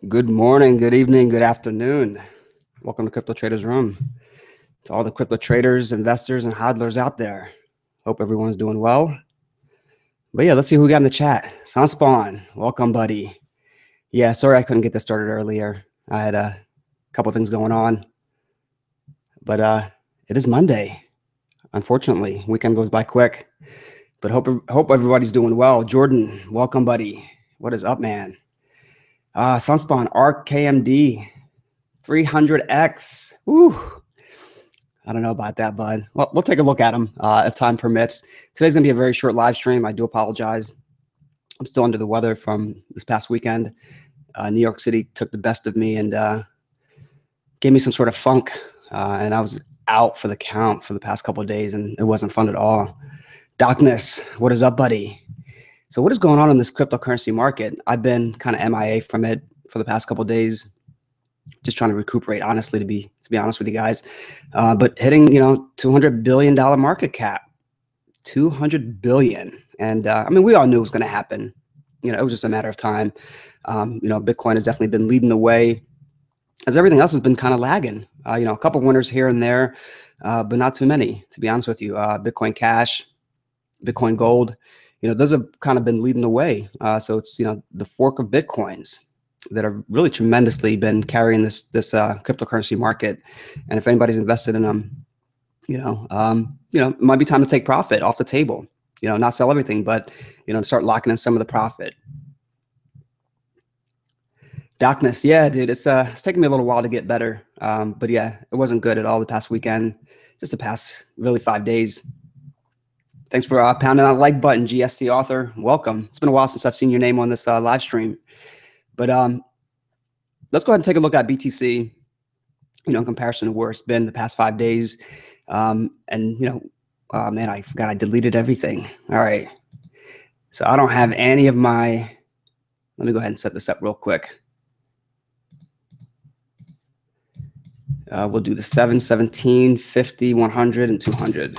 Good morning, good evening, good afternoon. Welcome to CryptoTraders Room. To all the crypto traders, investors, and hodlers out there. Hope everyone's doing well. But yeah, let's see who we got in the chat. Sunspawn, welcome, buddy. Yeah, sorry I couldn't get this started earlier. I had a couple things going on. But it is Monday. Unfortunately, weekend goes by quick. But hope everybody's doing well. Jordan, welcome, buddy. What is up, man? Sunspawn, RKMD, 300X. Woo! I don't know about that, bud. Well, we'll take a look at them if time permits. Today's going to be a very short live stream. I do apologize. I'm still under the weather from this past weekend. New York City took the best of me and gave me some sort of funk. And I was out for the count for the past couple of days, and it wasn't fun at all. Darkness, what is up, buddy? So what is going on in this cryptocurrency market? I've been kind of MIA from it for the past couple of days. Just trying to recuperate, honestly, to be honest with you guys. But hitting, $200 billion market cap, 200 billion. And I mean, we all knew it was going to happen. It was just a matter of time. Bitcoin has definitely been leading the way as everything else has been kind of lagging. A couple winners here and there, but not too many, to be honest with you. Bitcoin Cash, Bitcoin Gold, those have kind of been leading the way. So it's, the fork of Bitcoins that have really tremendously been carrying this cryptocurrency market. And if anybody's invested in them, it might be time to take profit off the table, not sell everything, but, to start locking in some of the profit. Darkness. Yeah, dude, it's taken me a little while to get better. But yeah, it wasn't good at all the past weekend, just the past really 5 days. Thanks for pounding on the like button, GST author. Welcome. It's been a while since I've seen your name on this live stream. But let's go ahead and take a look at BTC, in comparison to where it's been the past 5 days. Oh man, I forgot I deleted everything. All right. So I don't have any of my, let me go ahead and set this up real quick. We'll do the 7, 17, 50, 100, and 200.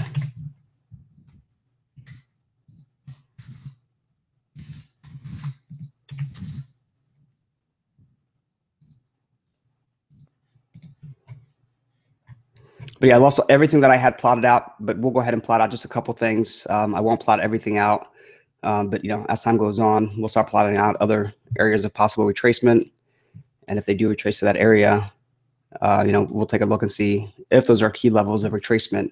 But yeah, I lost everything that I had plotted out, but we'll go ahead and plot out just a couple things. I won't plot everything out, but as time goes on, we'll start plotting out other areas of possible retracement. And if they do retrace to that area, we'll take a look and see if those are key levels of retracement.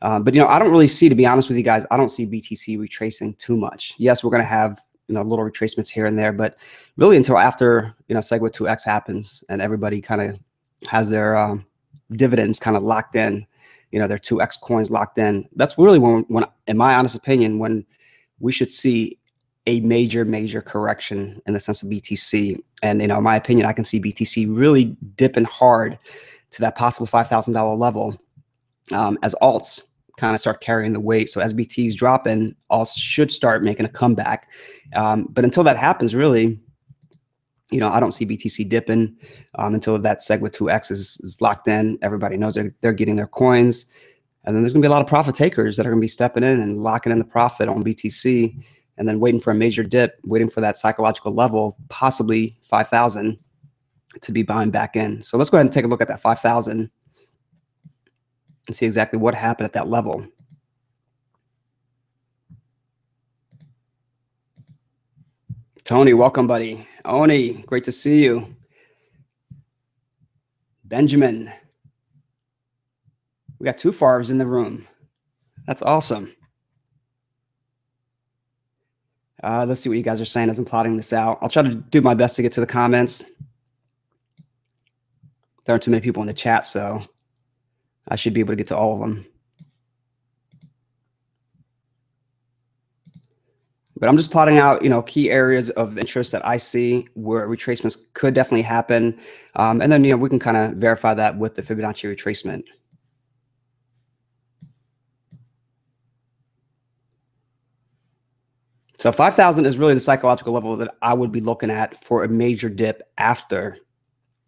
But I don't really see, to be honest with you guys, I don't see BTC retracing too much. Yes, we're going to have little retracements here and there, but really until after Segwit 2X happens and everybody kind of has their dividends kind of locked in, their 2X coins locked in. That's really when, in my honest opinion, when we should see a major correction in the sense of BTC. And, in my opinion, I can see BTC really dipping hard to that possible $5,000 level as alts kind of start carrying the weight. So as BT is dropping, alts should start making a comeback. But until that happens, really, I don't see BTC dipping until that Segwit 2X is locked in. Everybody knows they're getting their coins. And then there's going to be a lot of profit takers that are going to be stepping in and locking in the profit on BTC and then waiting for a major dip, waiting for that psychological level, possibly 5,000, to be buying back in. So let's go ahead and take a look at that 5,000 and see exactly what happened at that level. Tony, welcome, buddy. Oni, great to see you. Benjamin. We got 2 Favs in the room. That's awesome. Let's see what you guys are saying as I'm plotting this out. I'll try to do my best to get to the comments. There aren't too many people in the chat, so I should be able to get to all of them. But I'm just plotting out, key areas of interest that I see where retracements could definitely happen. And then, we can kind of verify that with the Fibonacci retracement. So 5,000 is really the psychological level that I would be looking at for a major dip after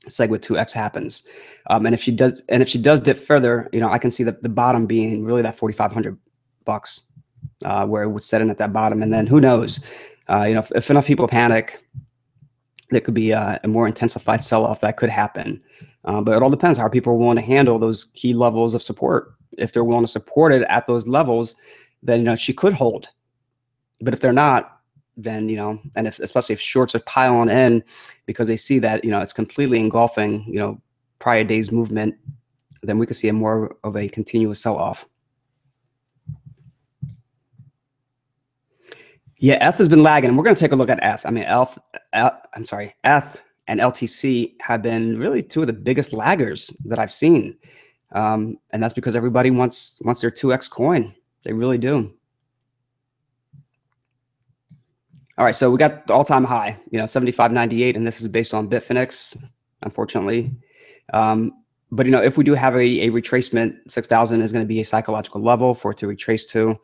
Segwit 2X happens. And if she does dip further, I can see the bottom being really that 4,500 bucks. Where it would set in at that bottom. And then who knows, if enough people panic, there could be a more intensified sell-off that could happen. But it all depends how people are willing to handle those key levels of support. If they're willing to support it at those levels, then she could hold. But if they're not, then and especially if shorts are piling in because they see that it's completely engulfing prior day's movement, then we could see a more of a continuous sell-off. Yeah, ETH has been lagging, and we're going to take a look at ETH. I mean, ETH and LTC have been really two of the biggest laggers that I've seen, and that's because everybody wants their 2x coin. They really do. All right, so we got the all-time high, 75.98, and this is based on Bitfinex, unfortunately. But if we do have a retracement, 6,000 is going to be a psychological level for it to retrace to,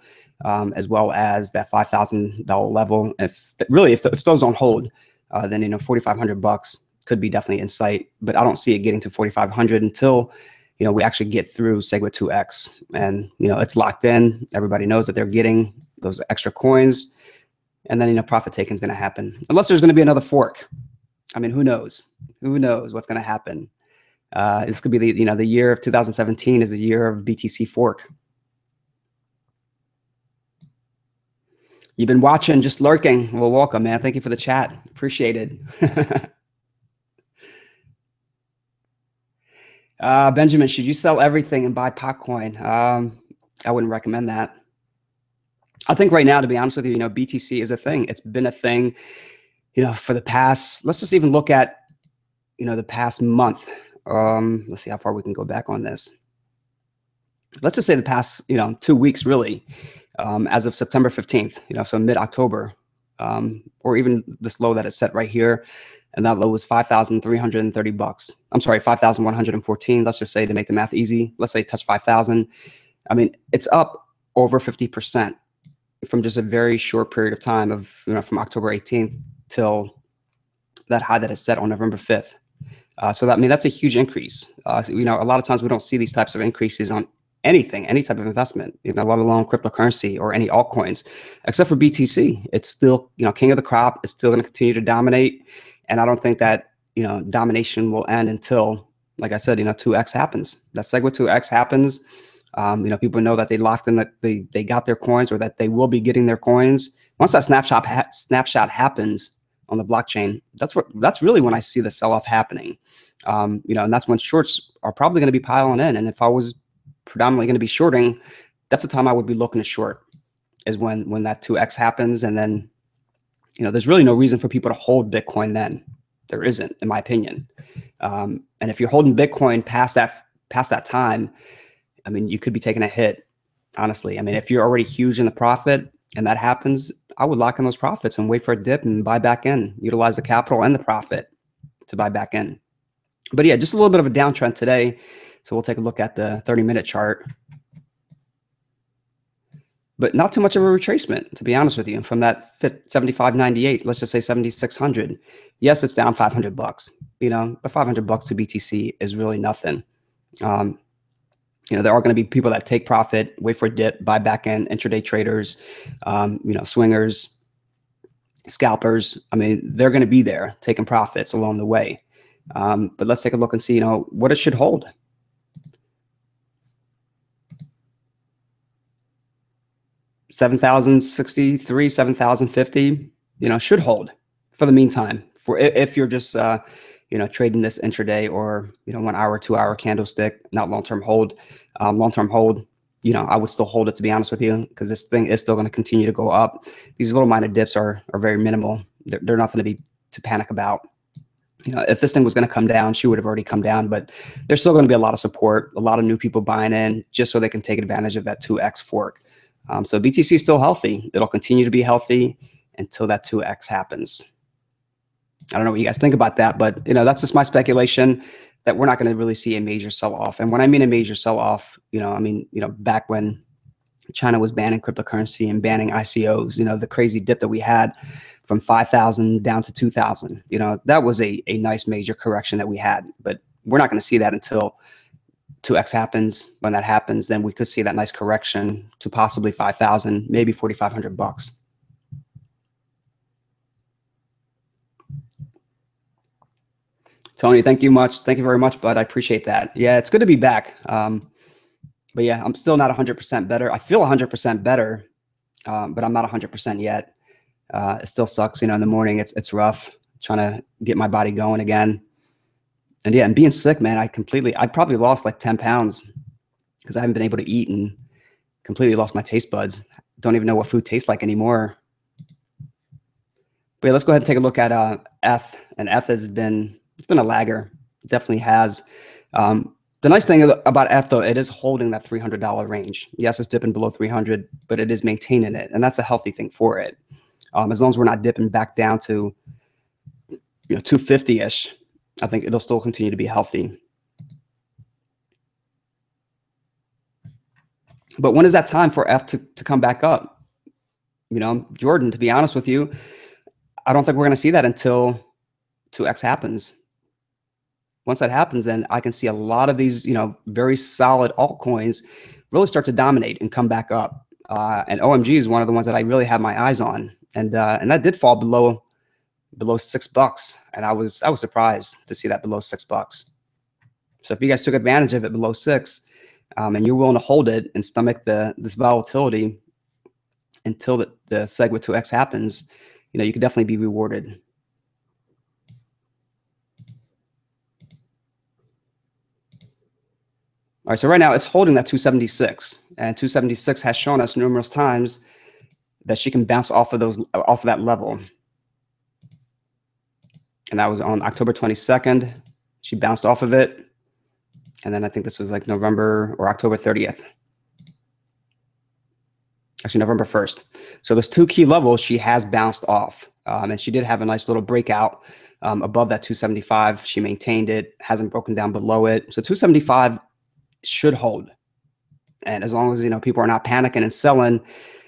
as well as that $5,000 level. If those don't hold, then $4,500 could be definitely in sight. But I don't see it getting to 4,500 until we actually get through SegWit 2x, and it's locked in. Everybody knows that they're getting those extra coins, and then profit taking is going to happen unless there's going to be another fork. I mean, who knows? Who knows what's going to happen? This could be the year of 2017 is a year of BTC fork. You've been watching, just lurking. Well, welcome, man. Thank you for the chat. Appreciate it. Benjamin, should you sell everything and buy Popcoin? I wouldn't recommend that. I think right now, to be honest with you, BTC is a thing. It's been a thing, for the past, let's just even look at, the past month. Let's see how far we can go back on this. Let's just say the past, 2 weeks, really, as of September 15th, so mid-October, or even this low that is set right here. And that low was $5,330. I'm sorry, 5,114. Let's just say, to make the math easy, let's say touch 5,000. I mean, it's up over 50% from just a very short period of time of, from October 18th till that high that is set on November 5th. So that's a huge increase. A lot of times we don't see these types of increases on anything, any type of investment, let alone cryptocurrency or any altcoins, except for BTC. It's still, king of the crop. It's still going to continue to dominate. And I don't think that, domination will end until, like I said, 2x happens. That SegWit 2x happens. People know that they locked in, that they got their coins, or that they will be getting their coins. Once that snapshot happens on the blockchain, that's really when I see the sell-off happening. And that's when shorts are probably going to be piling in. And if I was predominantly going to be shorting, that's the time I would be looking to short, is when that 2x happens. And then, there's really no reason for people to hold Bitcoin then. There isn't, in my opinion. And if you're holding Bitcoin past that time, I mean, you could be taking a hit, honestly. I mean, if you're already huge in the profit and that happens, I would lock in those profits and wait for a dip and buy back in, utilize the capital and the profit to buy back in. But yeah, just a little bit of a downtrend today. So we'll take a look at the 30-minute chart. But not too much of a retracement, to be honest with you, from that 75.98, let's just say 7,600. Yes, it's down $500, but $500 to BTC is really nothing. There are going to be people that take profit, wait for a dip, buy back in, intraday traders, swingers, scalpers. I mean, they're going to be there taking profits along the way. But let's take a look and see, what it should hold. $7,063, $7,050, should hold for the meantime. For if you're just trading this intraday or 1 hour, 2 hour candlestick, not long-term hold. Long-term hold, I would still hold it, to be honest with you, because this thing is still going to continue to go up. These little minor dips are very minimal. They're nothing to panic about. If this thing was going to come down, she would have already come down, but there's still going to be a lot of support, a lot of new people buying in just so they can take advantage of that 2x fork. So BTC is still healthy. It'll continue to be healthy until that 2x happens. I don't know what you guys think about that, but that's just my speculation that we're not going to really see a major sell-off. And when I mean a major sell-off, back when China was banning cryptocurrency and banning ICOs, the crazy dip that we had from 5,000 down to 2,000, that was a nice major correction that we had. But we're not going to see that until 2x happens. When that happens, then we could see that nice correction to possibly 5,000, maybe $4,500. Tony, thank you much. Thank you very much, bud. I appreciate that. Yeah, it's good to be back. But yeah, I'm still not 100% better. I feel 100% better, but I'm not 100% yet. It still sucks, in the morning. It's rough trying to get my body going again. And yeah, and being sick, man, I probably lost like 10 pounds because I haven't been able to eat and completely lost my taste buds. Don't even know what food tastes like anymore. But yeah, let's go ahead and take a look at ETH. And ETH it's been a lagger. It definitely has. The nice thing about ETH, though, it is holding that $300 range. Yes, it's dipping below 300, but it is maintaining it, and that's a healthy thing for it. As long as we're not dipping back down to 250-ish, I think it'll still continue to be healthy. But when is that time for ETH to come back up? Jordan, to be honest with you, I don't think we're going to see that until 2x happens. Once that happens, then I can see a lot of these, very solid altcoins really start to dominate and come back up. And OMG is one of the ones that I really have my eyes on, and that did fall below $6, and I was surprised to see that below $6. So if you guys took advantage of it below 6, and you're willing to hold it and stomach this volatility until the seg with 2x happens, you could definitely be rewarded. All right, so right now it's holding that 276, and 276 has shown us numerous times that she can bounce off of that level. And that was on October 22nd. She bounced off of it. And then I think this was like November or October 30th. Actually, November 1st. So those two key levels she has bounced off. And she did have a nice little breakout above that 275. She maintained it, hasn't broken down below it. So 275 should hold. And as long as people are not panicking and selling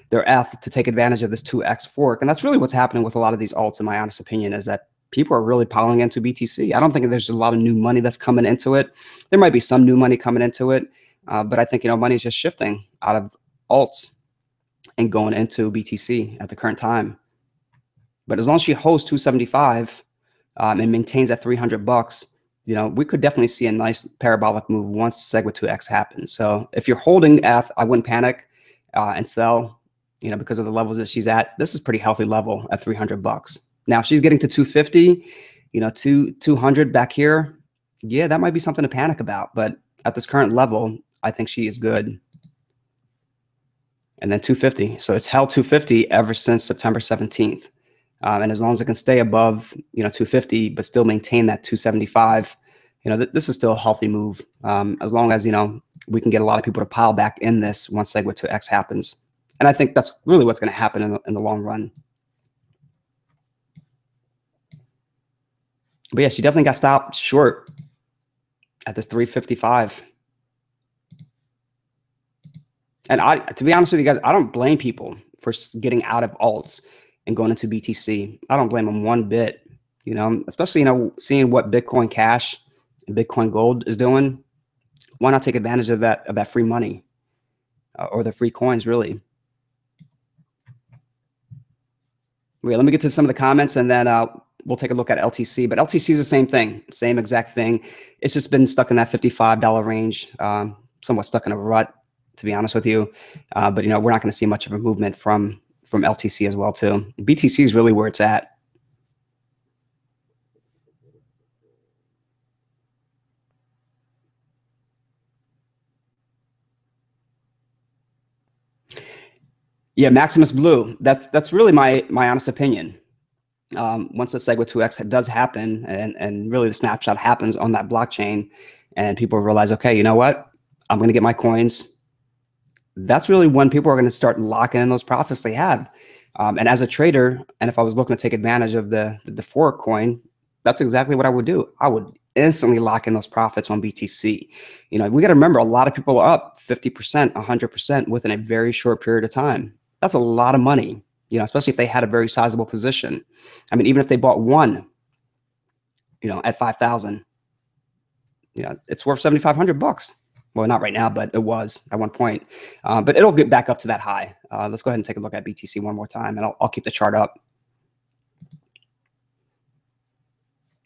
their ETH to take advantage of this 2x fork. And that's really what's happening with a lot of these alts, in my honest opinion, is that people are really piling into BTC. I don't think there's a lot of new money that's coming into it. There might be some new money coming into it, but I think money is just shifting out of alts and going into BTC at the current time. But as long as she holds 275 and maintains that $300, we could definitely see a nice parabolic move once seg with 2x happens. So if you're holding ETH, I wouldn't panic and sell, because of the levels that she's at. This is pretty healthy level at $300. Now, if she's getting to 250, 200 back here, yeah, that might be something to panic about. But at this current level, I think she is good. And then 250. So it's held 250 ever since September 17th. And as long as it can stay above, 250, but still maintain that 275, this is still a healthy move. As long as, we can get a lot of people to pile back in this once seg with 2x happens. And I think that's really what's going to happen in the long run. But yeah, she definitely got stopped short at this 355. And to be honest with you guys, I don't blame people for getting out of alts and going into BTC. I don't blame them one bit, especially, seeing what Bitcoin Cash and Bitcoin Gold is doing. Why not take advantage of that free money or the free coins, really? Yeah, let me get to some of the comments, and then we'll take a look at LTC. But LTC is the same thing, same exact thing. It's just been stuck in that $55 range, somewhat stuck in a rut, to be honest with you. But we're not going to see much of a movement from LTC as well too. BTC is really where it's at. Yeah, Maximus Blue. That's really my honest opinion. Once the seg with 2x does happen, and really the snapshot happens on that blockchain, and people realize, okay, you know what? I'm going to get my coins. That's really when people are going to start locking in those profits they have. And as a trader, and if I was looking to take advantage of the fork coin, that's exactly what I would do. I would instantly lock in those profits on BTC. We got to remember, a lot of people are up 50%, 100% within a very short period of time. That's a lot of money, especially if they had a very sizable position. I mean, even if they bought one, at 5,000, it's worth $7,500. Well, not right now, but it was at one point. But it'll get back up to that high. Let's go ahead and take a look at BTC one more time, and I'll keep the chart up.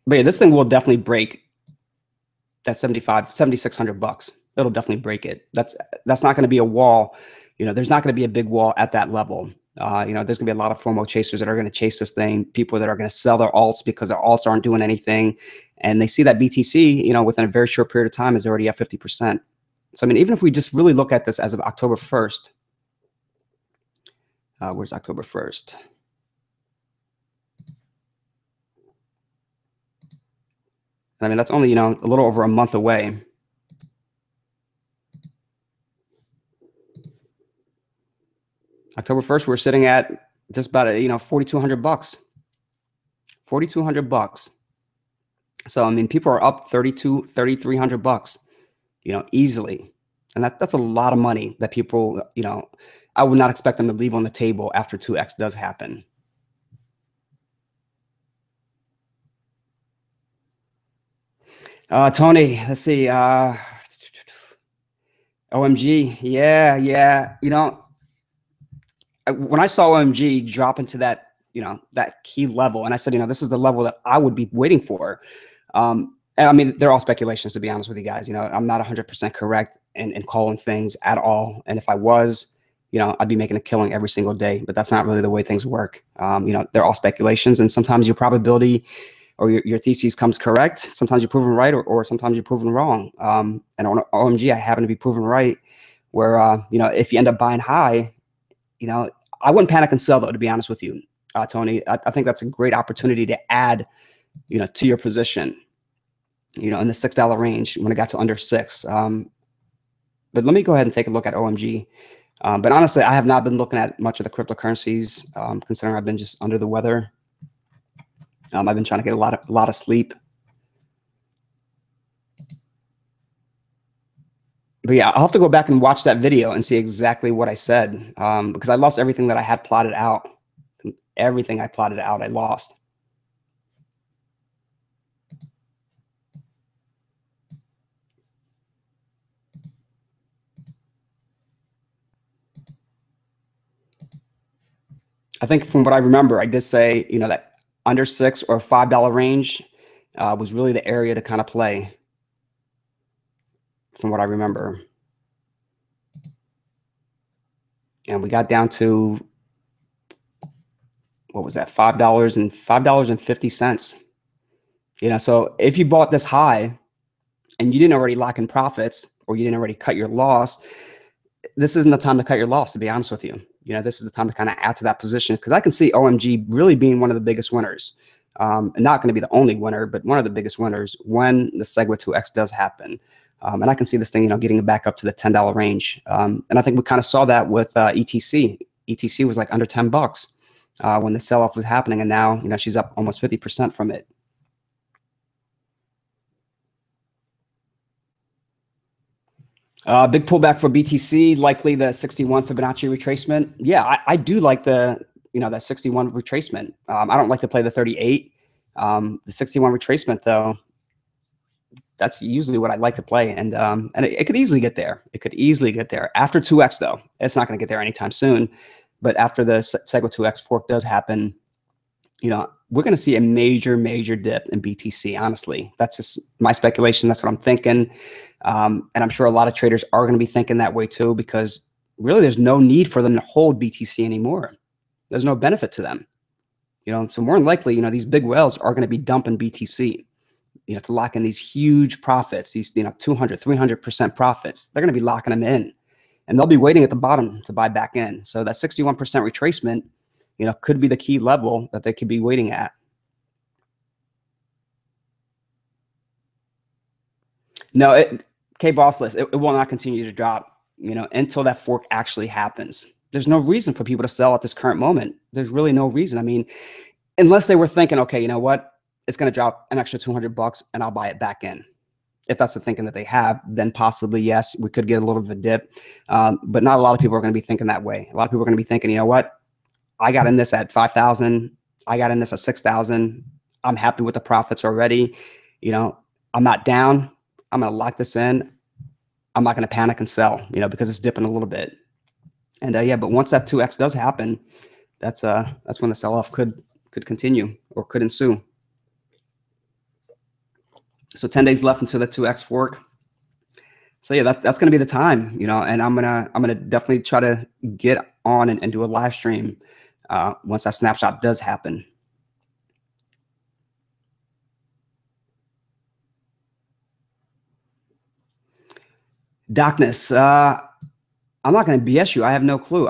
But yeah, this thing will definitely break that 7,600 bucks. It'll definitely break it. That's not going to be a wall. There's not going to be a big wall at that level. There's going to be a lot of FOMO chasers that are going to chase this thing. People that are going to sell their alts because their alts aren't doing anything, and they see that BTC, within a very short period of time is already at 50%. So I mean, even if we just really look at this as of October 1st, where's October 1st? I mean, that's only, a little over a month away. October 1st, we're sitting at just about, 4,200 bucks. 4,200 bucks. So, I mean, people are up 3,300 bucks, easily. And that's a lot of money that people, I would not expect them to leave on the table after 2X does happen. Tony, let's see. OMG. Yeah. When I saw OMG drop into that, that key level, and I said, this is the level that I would be waiting for. And I mean, they're all speculations, to be honest with you guys. I'm not 100% correct in calling things at all. And if I was, I'd be making a killing every single day. But that's not really the way things work. They're all speculations, and sometimes your probability or your thesis comes correct. Sometimes you're proven right, or sometimes you're proven wrong. And on OMG, I happen to be proven right. Where if you end up buying high, I wouldn't panic and sell, though, to be honest with you, Tony. I think that's a great opportunity to add, to your position, in the $6 range when it got to under 6. But let me go ahead and take a look at OMG. But honestly, I have not been looking at much of the cryptocurrencies, considering I've been just under the weather. I've been trying to get a lot of sleep. But yeah, I'll have to go back and watch that video and see exactly what I said, because I lost everything that I had plotted out. Everything I plotted out, I lost. I think from what I remember, I did say, that under 6 or $5 range was really the area to kind of play, from what I remember. And we got down to, what was that, $5.50. So if you bought this high and you didn't already lock in profits, or you didn't already cut your loss, this isn't the time to cut your loss, to be honest with you. This is the time to kind of add to that position, because I can see OMG really being one of the biggest winners. And not going to be the only winner, but one of the biggest winners when the Segway 2X does happen. And I can see this thing, getting back up to the $10 range. And I think we kind of saw that with ETC. ETC was like under 10 bucks when the sell-off was happening. And now, she's up almost 50% from it. Big pullback for BTC, likely the 61 Fibonacci retracement. Yeah, I do like the, that 61 retracement. I don't like to play the 38. The 61 retracement, though, that's usually what I like to play. And it could easily get there. It could easily get there. After 2X, though, it's not going to get there anytime soon. But after the Segway 2X fork does happen, we're going to see a major dip in BTC. Honestly, that's just my speculation. That's what I'm thinking. And I'm sure a lot of traders are going to be thinking that way too, because really there's no need for them to hold BTC anymore. There's no benefit to them. So more than likely, these big whales are going to be dumping BTC, to lock in these huge profits, these, 200, 300% profits. They're going to be locking them in, and they'll be waiting at the bottom to buy back in. So that 61% retracement, could be the key level that they could be waiting at. No, K-Bossless, it will not continue to drop, until that fork actually happens. There's no reason for people to sell at this current moment. There's really no reason. I mean, unless they were thinking, okay, you know what? It's going to drop an extra 200 bucks and I'll buy it back in. If that's the thinking that they have, then possibly, yes, we could get a little bit of a dip. But not a lot of people are going to be thinking that way. A lot of people are going to be thinking, you know what? I got in this at 5,000. I got in this at 6,000. I'm happy with the profits already. I'm not down. I'm going to lock this in. I'm not going to panic and sell, because it's dipping a little bit. And yeah, but once that 2X does happen, that's when the sell-off could continue or could ensue. So 10 days left until the 2x fork. So yeah, that's going to be the time, you know, and I'm gonna definitely try to get on and do a live stream once that snapshot does happen. Darkness, I'm not going to BS you. I have no clue.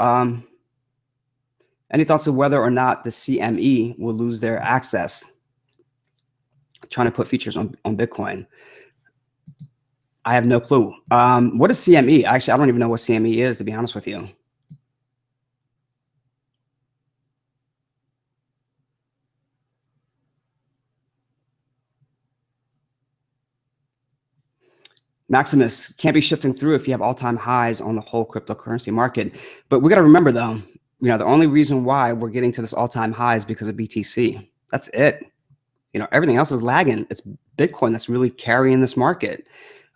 Any thoughts of whether or not the CME will lose their access? Trying to put features on Bitcoin. I have no clue. What is CME? Actually, I don't even know what CME is, to be honest with you. Maximus, can't be shifting through if you have all-time highs on the whole cryptocurrency market. But we got to remember, though, you know, the only reason why we're getting to this all-time high is because of BTC. That's it. You know, everything else is lagging. It's Bitcoin that's really carrying this market.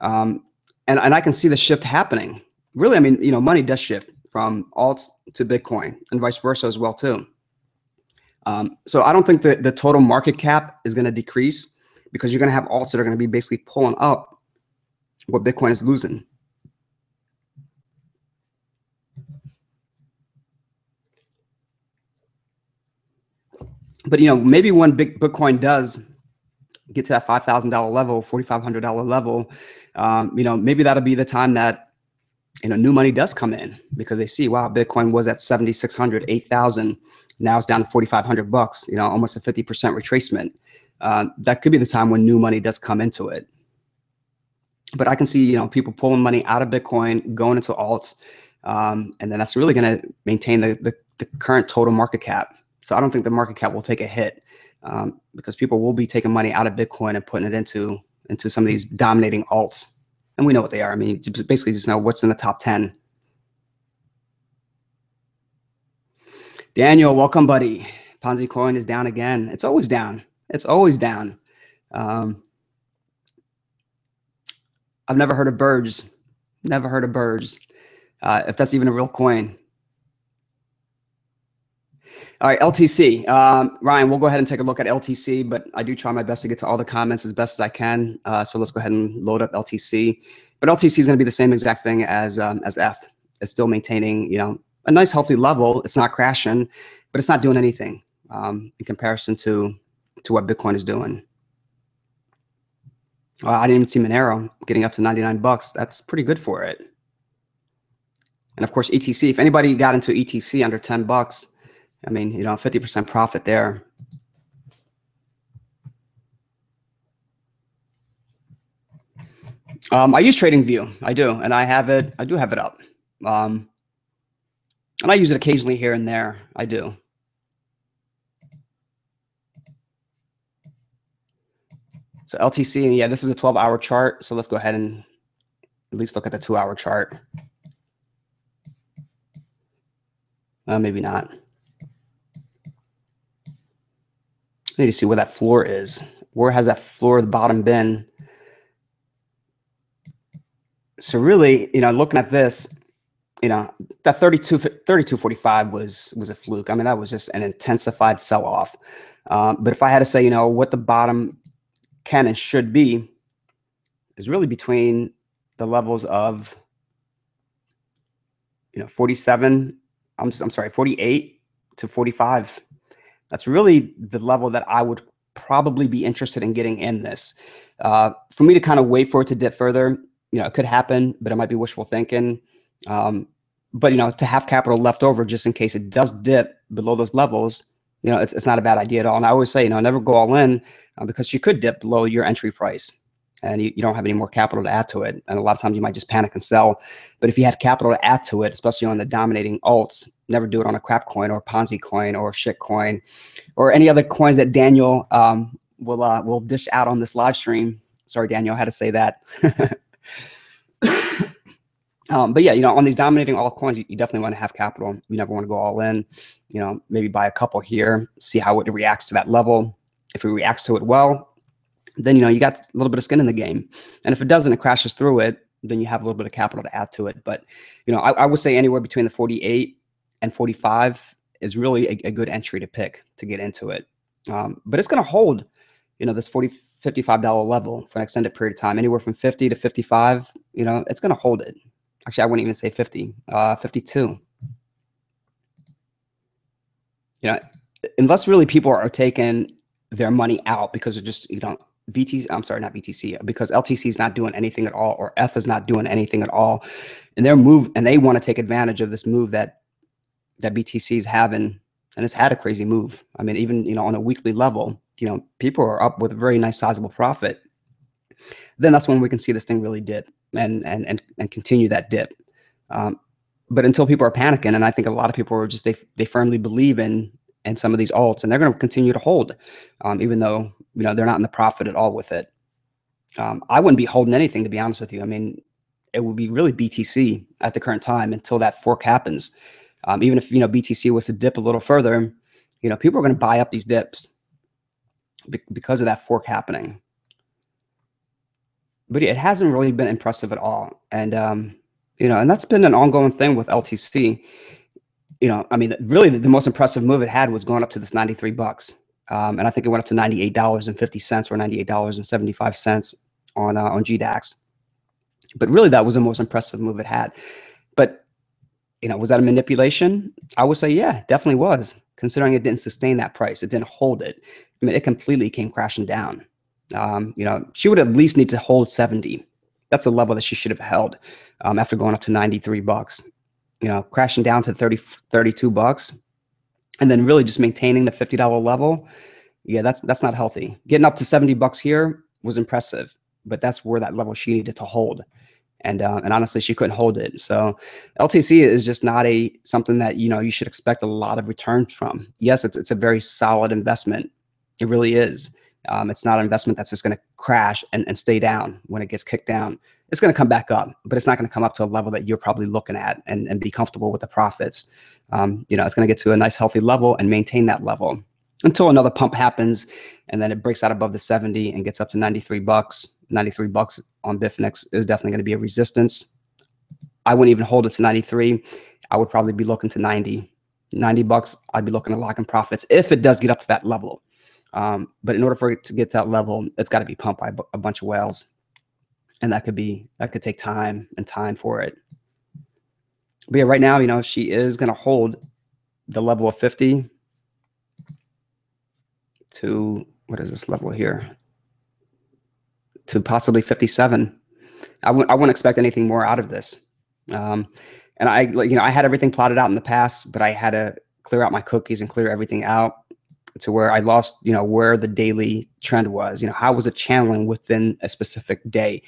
And I can see the shift happening. Really, I mean, you know, money does shift from alts to Bitcoin and vice versa as well, too. So I don't think that the total market cap is going to decrease because you're going to have alts that are going to be basically pulling up what Bitcoin is losing. But, you know, maybe when Bitcoin does get to that $5,000 level, $4,500 level, you know, maybe that'll be the time that, you know, new money does come in because they see, wow, Bitcoin was at 7,600, 8,000. Now it's down to 4,500 bucks, you know, almost a 50% retracement. That could be the time when new money does come into it. But I can see, you know, people pulling money out of Bitcoin, going into alts, and then that's really going to maintain the current total market cap. So I don't think the market cap will take a hit because people will be taking money out of Bitcoin and putting it into some of these dominating alts. And we know what they are. I mean, you basically just know what's in the top 10. Daniel, welcome, buddy. Ponzi coin is down again. It's always down. It's always down. I've never heard of birds. Never heard of birds. If that's even a real coin. All right, LTC. Ryan, we'll go ahead and take a look at LTC, but I do try my best to get to all the comments as best as I can. So let's go ahead and load up LTC. But LTC is going to be the same exact thing as F. It's still maintaining, you know, a nice healthy level. It's not crashing, but it's not doing anything in comparison to what Bitcoin is doing. I didn't even see Monero getting up to 99 bucks. That's pretty good for it. And of course, ETC, if anybody got into ETC under 10 bucks, I mean, you know, 50% profit there. I use TradingView. I do. And I do have it up. And I use it occasionally here and there. I do. So LTC, and yeah, this is a 12-hour chart. So let's go ahead and at least look at the 2-hour chart. Maybe not. I need to see where that floor is. Where has that floor at the bottom been? So really, you know, looking at this, you know, that 32.45 was a fluke. I mean, that was just an intensified sell-off. But if I had to say, you know, what the bottom can and should be is really between the levels of, you know, 48 to 45. That's really the level that I would probably be interested in getting in this. For me to kind of wait for it to dip further, you know, it could happen, but it might be wishful thinking. But, you know, to have capital left over just in case it does dip below those levels, you know, it's not a bad idea at all. And I always say, you know, never go all in because you could dip below your entry price and you don't have any more capital to add to it. And a lot of times you might just panic and sell. But if you have capital to add to it, especially on the dominating alts, never do it on a crap coin or Ponzi coin or shit coin or any other coins that Daniel will dish out on this live stream. Sorry, Daniel, I had to say that. But yeah, you know, on these dominating altcoins, you definitely want to have capital. You never want to go all in. You know, maybe buy a couple here, see how it reacts to that level. If it reacts to it well, then, you know, you got a little bit of skin in the game. And if it doesn't, it crashes through it, then you have a little bit of capital to add to it. But, you know, I would say anywhere between the 48 and 45 is really a good entry to pick to get into it. But it's going to hold, this $55 level for an extended period of time, anywhere from 50 to 55, it's going to hold it. Actually, I wouldn't even say 50, 52. Unless really people are taking their money out because of just, BTC, I'm sorry, not BTC, because LTC is not doing anything at all, or F is not doing anything at all. And they want to take advantage of this move that BTC is having, and it's had a crazy move. I mean, even, on a weekly level, people are up with a very nice sizable profit. Then that's when we can see this thing really dip and continue that dip. But until people are panicking, and I think a lot of people are just, they firmly believe in some of these alts, and they're going to continue to hold, even though, they're not in the profit at all with it. I wouldn't be holding anything, to be honest with you. I mean, it would be really BTC at the current time until that fork happens. Even if, BTC was to dip a little further, people are going to buy up these dips because of that fork happening. But it hasn't really been impressive at all. And, and that's been an ongoing thing with LTC. I mean, really the most impressive move it had was going up to this 93 bucks. And I think it went up to $98.50 or $98.75 on GDAX. But really, that was the most impressive move it had. But, was that a manipulation? I would say, yeah, definitely was, considering it didn't sustain that price. It didn't hold it. I mean, it completely came crashing down. She would at least need to hold 70. That's a level that she should have held after going up to 93 bucks. Crashing down to 32 bucks, and then really just maintaining the $50 level. Yeah, that's not healthy. Getting up to 70 bucks here was impressive, but that's where that level she needed to hold. And honestly, she couldn't hold it. So LTC is just not something that, you should expect a lot of returns from. Yes, it's a very solid investment. It really is. It's not an investment that's just going to crash and stay down when it gets kicked down. It's going to come back up, but it's not going to come up to a level that you're probably looking at and be comfortable with the profits. It's going to get to a nice healthy level and maintain that level until another pump happens, and then it breaks out above the 70 and gets up to 93 bucks. 93 bucks on Bitfinex is definitely going to be a resistance. I wouldn't even hold it to 93. I would probably be looking to 90 bucks. I'd be looking to lock in profits if it does get up to that level. But in order for it to get to that level, it's got to be pumped by a bunch of whales. And that could take time for it. But yeah, right now, she is going to hold the level of 50 to, what is this level here? To possibly 57. I wouldn't expect anything more out of this. And I had everything plotted out in the past, but I had to clear out my cookies and clear everything out to where I lost, where the daily trend was. How was it channeling within a specific day?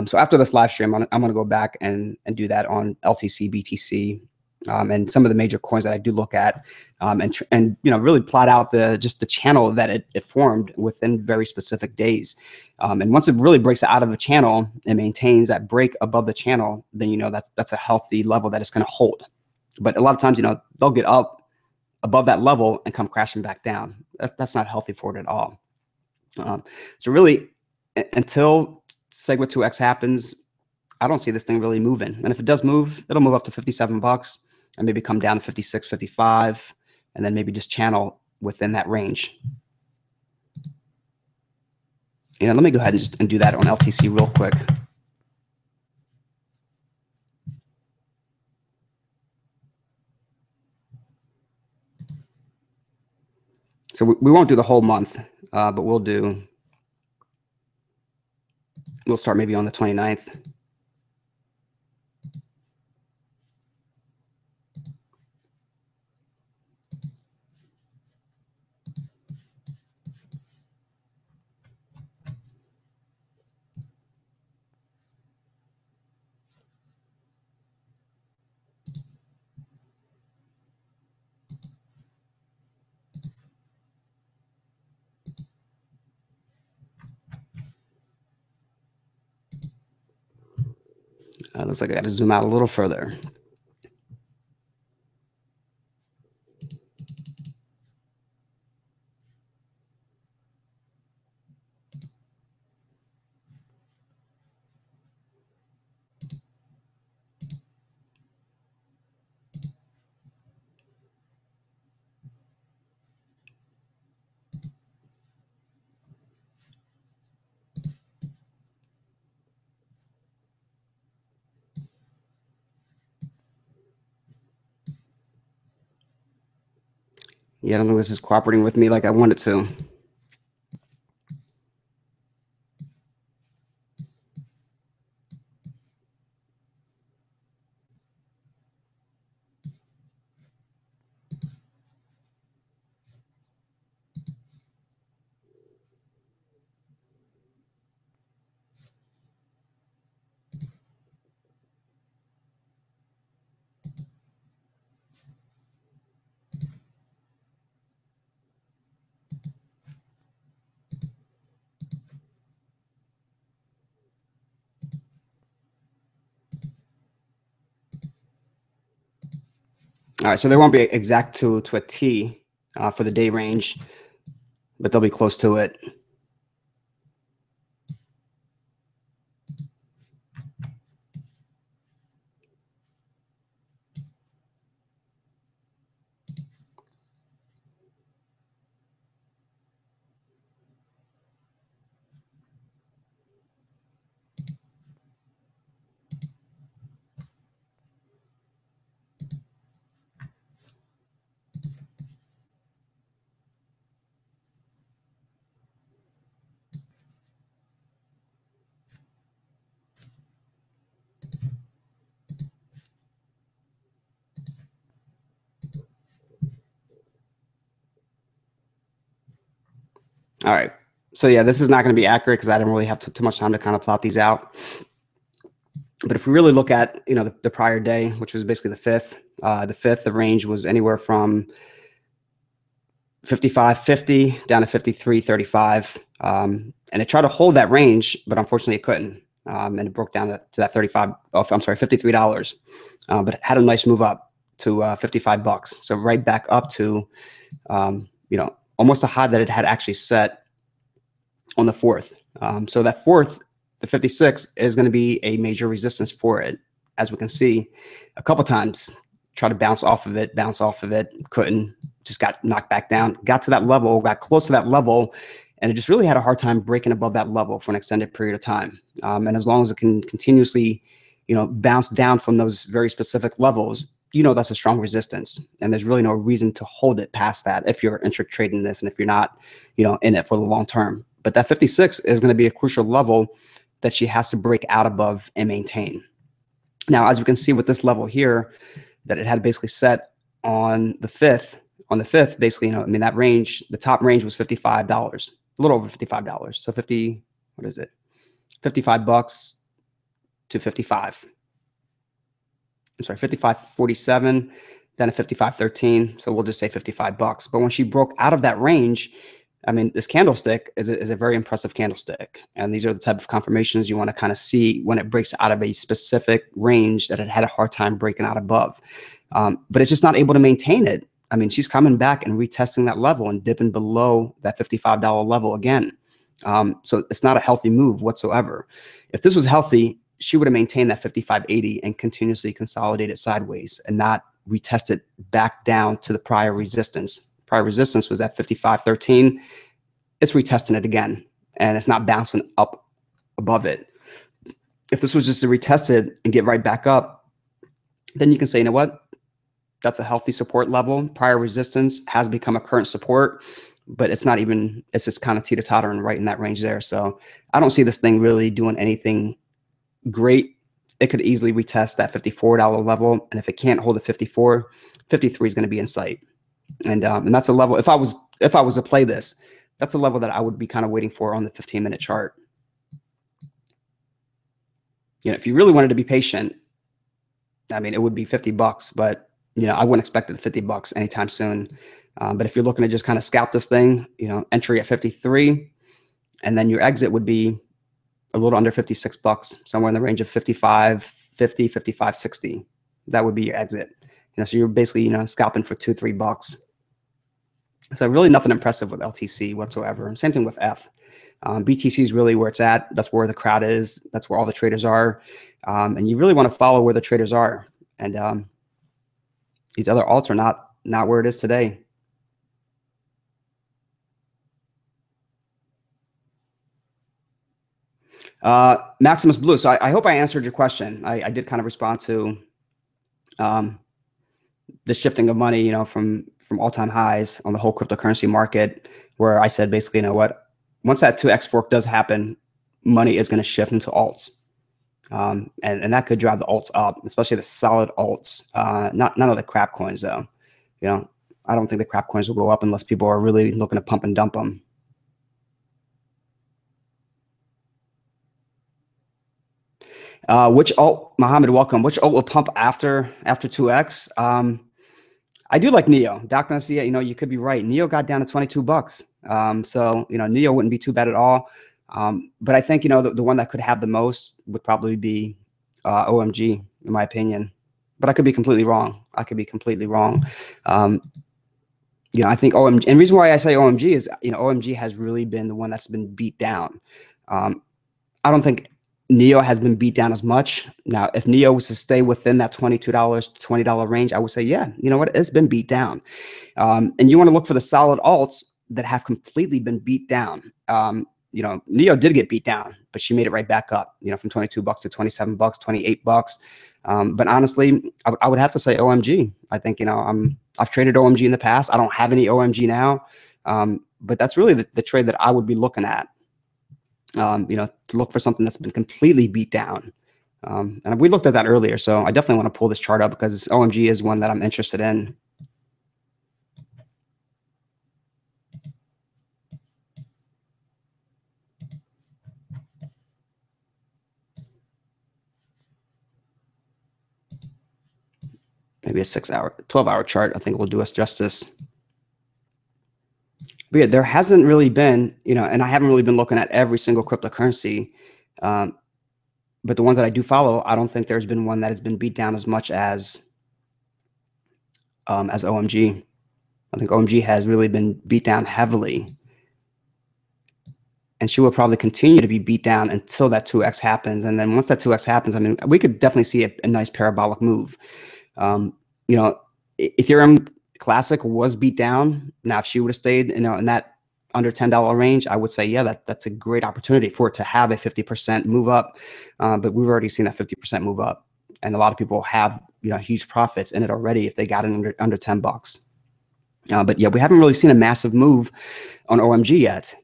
So after this live stream, I'm going to go back and do that on LTC, BTC, and some of the major coins that I do look at, and really plot out just the channel that it formed within very specific days. And once it really breaks out of a channel and maintains that break above the channel, then that's a healthy level that it's going to hold. But a lot of times, they'll get up above that level and come crashing back down. That's not healthy for it at all. So really, until Segwit 2X happens, I don't see this thing really moving. And if it does move, it'll move up to 57 bucks and maybe come down to 56, 55, and then maybe just channel within that range. Let me go ahead and do that on LTC real quick. So we won't do the whole month, but we'll start maybe on the 29th. Looks like I got to zoom out a little further. Yeah, I don't think this is cooperating with me like I want it to. All right, so they won't be exact to a T for the day range, but they'll be close to it. All right. So yeah, this is not going to be accurate because I didn't really have too much time to kind of plot these out. But if we really look at, the prior day, which was basically the fifth, the range was anywhere from 55.50 down to 53.35. And it tried to hold that range, but unfortunately it couldn't. And it broke down to that $53. But it had a nice move up to $55. So right back up to, almost a high that it had actually set on the 4th. So that 4th, the 56, is going to be a major resistance for it. As we can see a couple times, try to bounce off of it, couldn't, just got knocked back down, got to that level, got close to that level, and it just really had a hard time breaking above that level for an extended period of time. And as long as it can continuously, bounce down from those very specific levels, that's a strong resistance. And there's really no reason to hold it past that if you're intra trading this and if you're not, in it for the long term. But that 56 is going to be a crucial level that she has to break out above and maintain. Now, as we can see with this level here, that it had basically set on the 5th. On the 5th, basically, that range, the top range was $55, a little over $55. So 50, what is it? $55 to 55. I'm sorry, 55.47, then a 55.13. So we'll just say $55. But when she broke out of that range, this candlestick is a very impressive candlestick. And these are the type of confirmations you want to kind of see when it breaks out of a specific range that it had a hard time breaking out above. But it's just not able to maintain it. She's coming back and retesting that level and dipping below that $55 level again. So it's not a healthy move whatsoever. If this was healthy, she would have maintained that 55.80 and continuously consolidated sideways and not retest it back down to the prior resistance. Prior resistance was at 55.13. It's retesting it again, and it's not bouncing up above it. If this was just to retest it and get right back up, then you can say, you know what? That's a healthy support level. Prior resistance has become a current support, but it's not even, it's just kind of teeter-tottering right in that range there. So I don't see this thing really doing anything great. It could easily retest that $54 level. And if it can't hold at 54, 53 is going to be in sight. And that's a level, if I was to play this, that's a level that I would be kind of waiting for on the 15-minute chart. If you really wanted to be patient, it would be $50, but I wouldn't expect it at $50 anytime soon. But if you're looking to just kind of scout this thing, entry at 53, and then your exit would be a little under $56, somewhere in the range of 55.50, 55.60. That would be your exit. So you're basically, scalping for $2-3. So really nothing impressive with LTC whatsoever. Same thing with F. BTC is really where it's at. That's where the crowd is. That's where all the traders are. And you really want to follow where the traders are. And these other alts are not where it is today. Maximus Blue. So I hope I answered your question. I did kind of respond to the shifting of money, from from all-time highs on the whole cryptocurrency market, where I said basically, you know what, once that 2x fork does happen, money is going to shift into alts. And that could drive the alts up, especially the solid alts, none of the crap coins though. You know, I don't think the crap coins will go up unless people are really looking to pump and dump them. Which alt, Mohammed, welcome. Which alt will pump after 2x? I do like Neo. Doc Garcia, you know, you could be right. Neo got down to 22 bucks. So, you know, Neo wouldn't be too bad at all. But I think, you know, the one that could have the most would probably be OMG, in my opinion. But I could be completely wrong. You know, I think OMG, and the reason why I say OMG is, you know, OMG has really been the one that's been beat down. I don't think Neo has been beat down as much. Now, if Neo was to stay within that $22 to $20 range, I would say, yeah, you know what, it's been beat down. And you want to look for the solid alts that have completely been beat down. You know, Neo did get beat down, but she made it right back up, you know, from 22 bucks to 27 bucks, 28 bucks. But honestly, I would have to say OMG. I think, you know, I've traded OMG in the past. I don't have any OMG now. But that's really the trade that I would be looking at. You know, to look for something that's been completely beat down. And we looked at that earlier. So I definitely want to pull this chart up because OMG is one that I'm interested in. Maybe a 12-hour chart, I think will do us justice. But yeah, there hasn't really been, you know, and I haven't really been looking at every single cryptocurrency. But the ones that I do follow, I don't think there's been one that has been beat down as much as OMG. I think OMG has really been beat down heavily. And she will probably continue to be beat down until that 2x happens. And then once that 2x happens, I mean, we could definitely see a nice parabolic move. You know, Ethereum Classic was beat down. Now, if she would have stayed, you know, in that under $10 range, I would say, yeah, that's a great opportunity for it to have a 50% move up. But we've already seen that 50% move up. And a lot of people have, you know, huge profits in it already if they got it under 10 bucks. But yeah, we haven't really seen a massive move on OMG yet.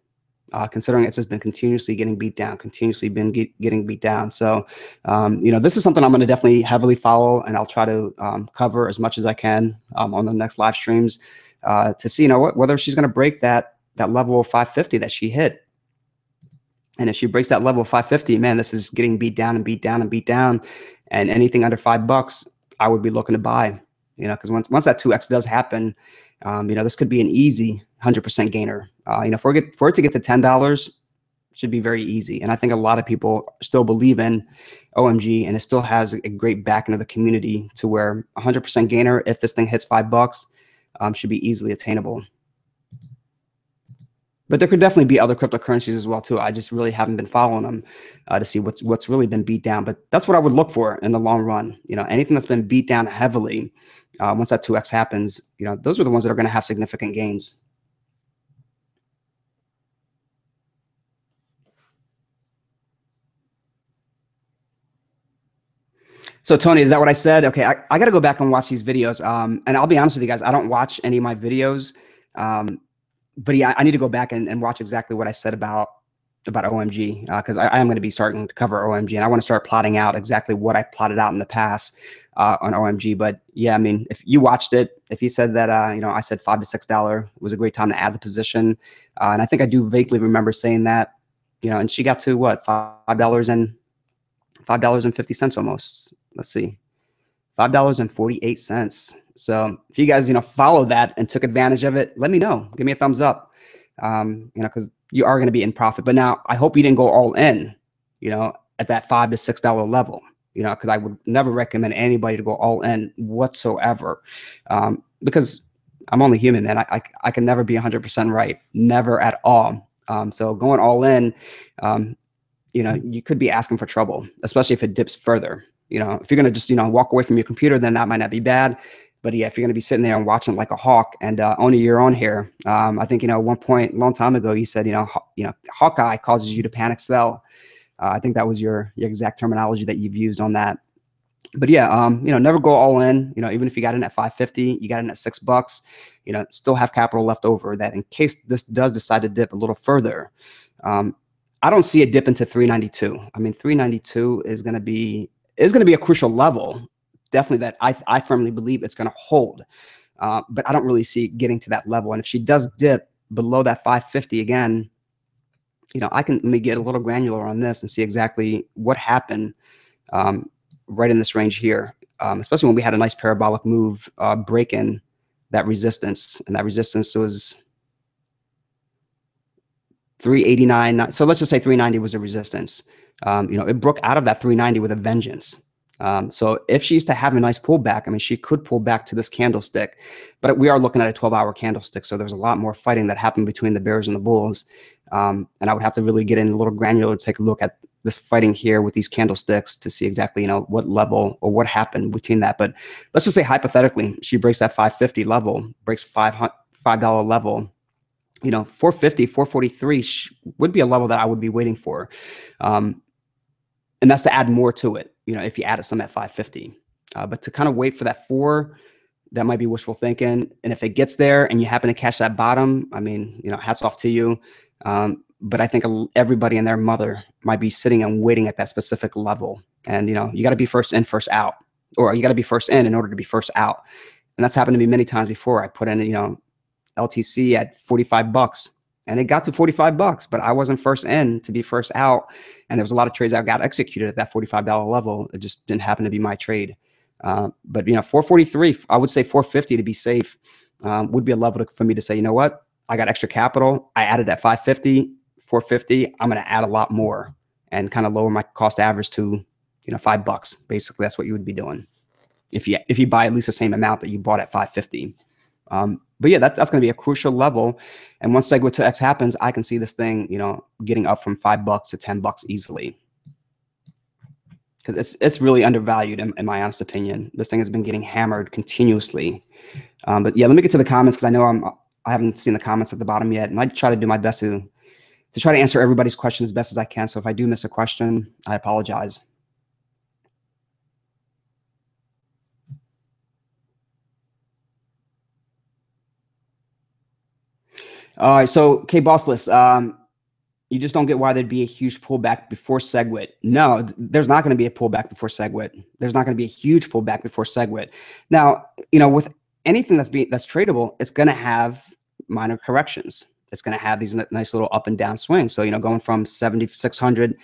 Considering it's just been continuously getting beat down, getting beat down. So, you know, this is something I'm going to definitely heavily follow, and I'll try to cover as much as I can on the next live streams to see, you know, whether she's going to break that level of 550 that she hit. And if she breaks that level of 550, man, this is getting beat down and beat down and beat down. And anything under $5, I would be looking to buy. You know, because once that 2x does happen, you know, this could be an easy 100% gainer. You know, for it to get to $10 should be very easy. And I think a lot of people still believe in OMG, and it still has a great backing of the community to where 100% gainer, if this thing hits $5, should be easily attainable. But there could definitely be other cryptocurrencies as well too. I just really haven't been following them to see what's really been beat down. But that's what I would look for in the long run. You know, anything that's been beat down heavily, once that 2x happens, you know, those are the ones that are going to have significant gains. So Tony, is that what I said? Okay, I got to go back and watch these videos. And I'll be honest with you guys, I don't watch any of my videos. But yeah, I need to go back and watch exactly what I said about OMG, because I am going to be starting to cover OMG, and I want to start plotting out exactly what I plotted out in the past on OMG. But yeah, I mean, if you watched it, if you said that, you know, I said $5 to $6 was a great time to add the position, and I think I do vaguely remember saying that, you know, and she got to what, $5.50 almost. Let's see, $5.48. So if you guys, you know, follow that and took advantage of it, let me know. Give me a thumbs up. You know, because you are going to be in profit. But now I hope you didn't go all in, you know, at that $5 to $6 level, you know, because I would never recommend anybody to go all in whatsoever, because I'm only human, man. I can never be 100% right, never at all. So going all in, you know, you could be asking for trouble, especially if it dips further. You know, if you're going to just, you know, walk away from your computer, then that might not be bad. But yeah, if you're going to be sitting there and watching like a hawk and only you're on here, I think, you know, at one point, a long time ago, you said, you know, Hawkeye causes you to panic sell. I think that was your exact terminology that you've used on that. But yeah, never go all in. Even if you got in at 550, you got in at $6, still have capital left over that in case this does decide to dip a little further. I don't see a dip into 392. I mean, 392 is going to be a crucial level. Definitely that I firmly believe it's going to hold. But I don't really see it getting to that level. And if she does dip below that 550 again, let me get a little granular on this and see exactly what happened right in this range here, especially when we had a nice parabolic move breaking that resistance. And that resistance was 389. So let's just say 390 was a resistance. It broke out of that 390 with a vengeance. So if she's to have a nice pullback, I mean, she could pull back to this candlestick, but we are looking at a 12-hour candlestick. So there's a lot more fighting that happened between the bears and the bulls. And I would have to really get in a little granular to take a look at this fighting here with these candlesticks to see exactly, what level or what happened between that. But let's just say hypothetically, she breaks that 550 level, breaks $5 level. 450, 443 would be a level that I would be waiting for. And that's to add more to it, if you added some at 550. But to kind of wait for that 4, that might be wishful thinking. And if it gets there and you happen to catch that bottom, I mean, hats off to you. But I think everybody and their mother might be sitting and waiting at that specific level. And, you got to be first in, first out, or you got to be first in order to be first out. And that's happened to me many times before. I put in, LTC at $45 and it got to $45, but I wasn't first in to be first out. And there was a lot of trades that got executed at that $45 level. It just didn't happen to be my trade. But 443, I would say 450 to be safe would be a level for me to say, what? I got extra capital. I added at 550, 450. I'm going to add a lot more and kind of lower my cost average to, $5. Basically, that's what you would be doing if you buy at least the same amount that you bought at 550. But yeah, that's going to be a crucial level. And once Segue to X happens, I can see this thing, getting up from $5 to $10 easily. Because it's really undervalued in my honest opinion. This thing has been getting hammered continuously. But yeah, let me get to the comments because I know I haven't seen the comments at the bottom yet, and I try to do my best to try to answer everybody's question as best as I can. So if I do miss a question, I apologize. All right, so Bossless, you just don't get why there'd be a huge pullback before SegWit. No, there's not going to be a pullback before SegWit. There's not going to be a huge pullback before SegWit. Now, with anything that's tradable, it's going to have minor corrections. It's going to have these nice little up and down swings. So, going from 7,600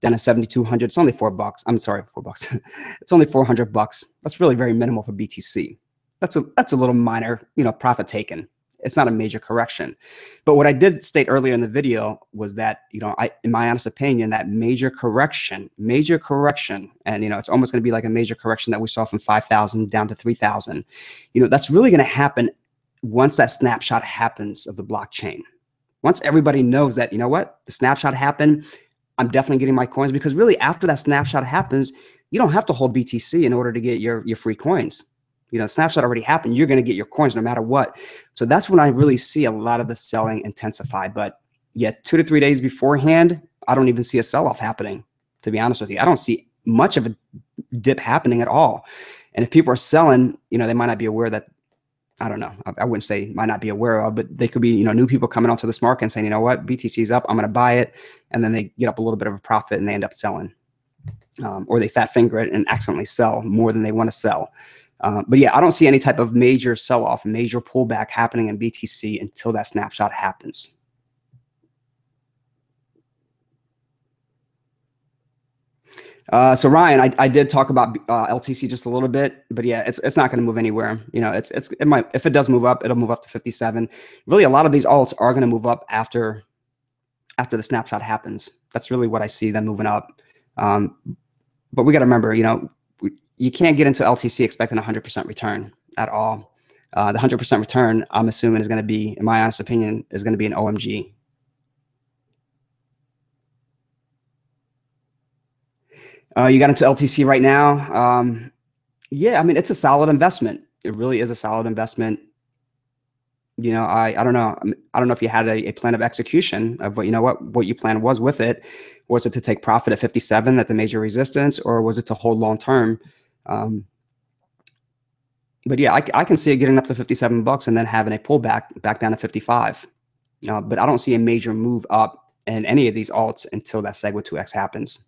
down to 7,200, it's only $4. I'm sorry, $4. It's only $400. That's really very minimal for BTC. That's a little minor, profit taken. It's not a major correction. But what I did state earlier in the video was that, in my honest opinion, that major correction, and, it's almost going to be like a major correction that we saw from 5,000 down to 3,000. That's really going to happen once that snapshot happens of the blockchain. Once everybody knows that, the snapshot happened, I'm definitely getting my coins, because really after that snapshot happens, you don't have to hold BTC in order to get your free coins. The snapshot already happened. You're going to get your coins no matter what. So that's when I really see a lot of the selling intensify. But yet 2 to 3 days beforehand, I don't even see a sell-off happening, to be honest with you. I don't see much of a dip happening at all. And if people are selling, they might not be aware that, I don't know, I wouldn't say might not be aware of, but they could be, new people coming onto this market and saying, what, BTC's up, I'm going to buy it. And then they get up a little bit of a profit and they end up selling. Or they fat finger it and accidentally sell more than they want to sell. But yeah, I don't see any type of major sell-off, major pullback happening in BTC until that snapshot happens. So Ryan, I did talk about LTC just a little bit, but yeah, it's not going to move anywhere. It might, if it does move up, it'll move up to 57. Really, a lot of these alts are going to move up after the snapshot happens. That's really what I see them moving up. But we got to remember, you can't get into LTC expecting 100% return at all. The 100% return, I'm assuming, is going to be, in my honest opinion, is going to be an OMG. You got into LTC right now. Yeah, I mean, it's a solid investment. It really is a solid investment. I don't know. I don't know if you had a plan of execution of what your plan was with it. Was it to take profit at 57 at the major resistance, or was it to hold long term? But yeah, I can see it getting up to 57 bucks and then having a pullback back down to 55. But I don't see a major move up in any of these alts until that SegWit 2X happens.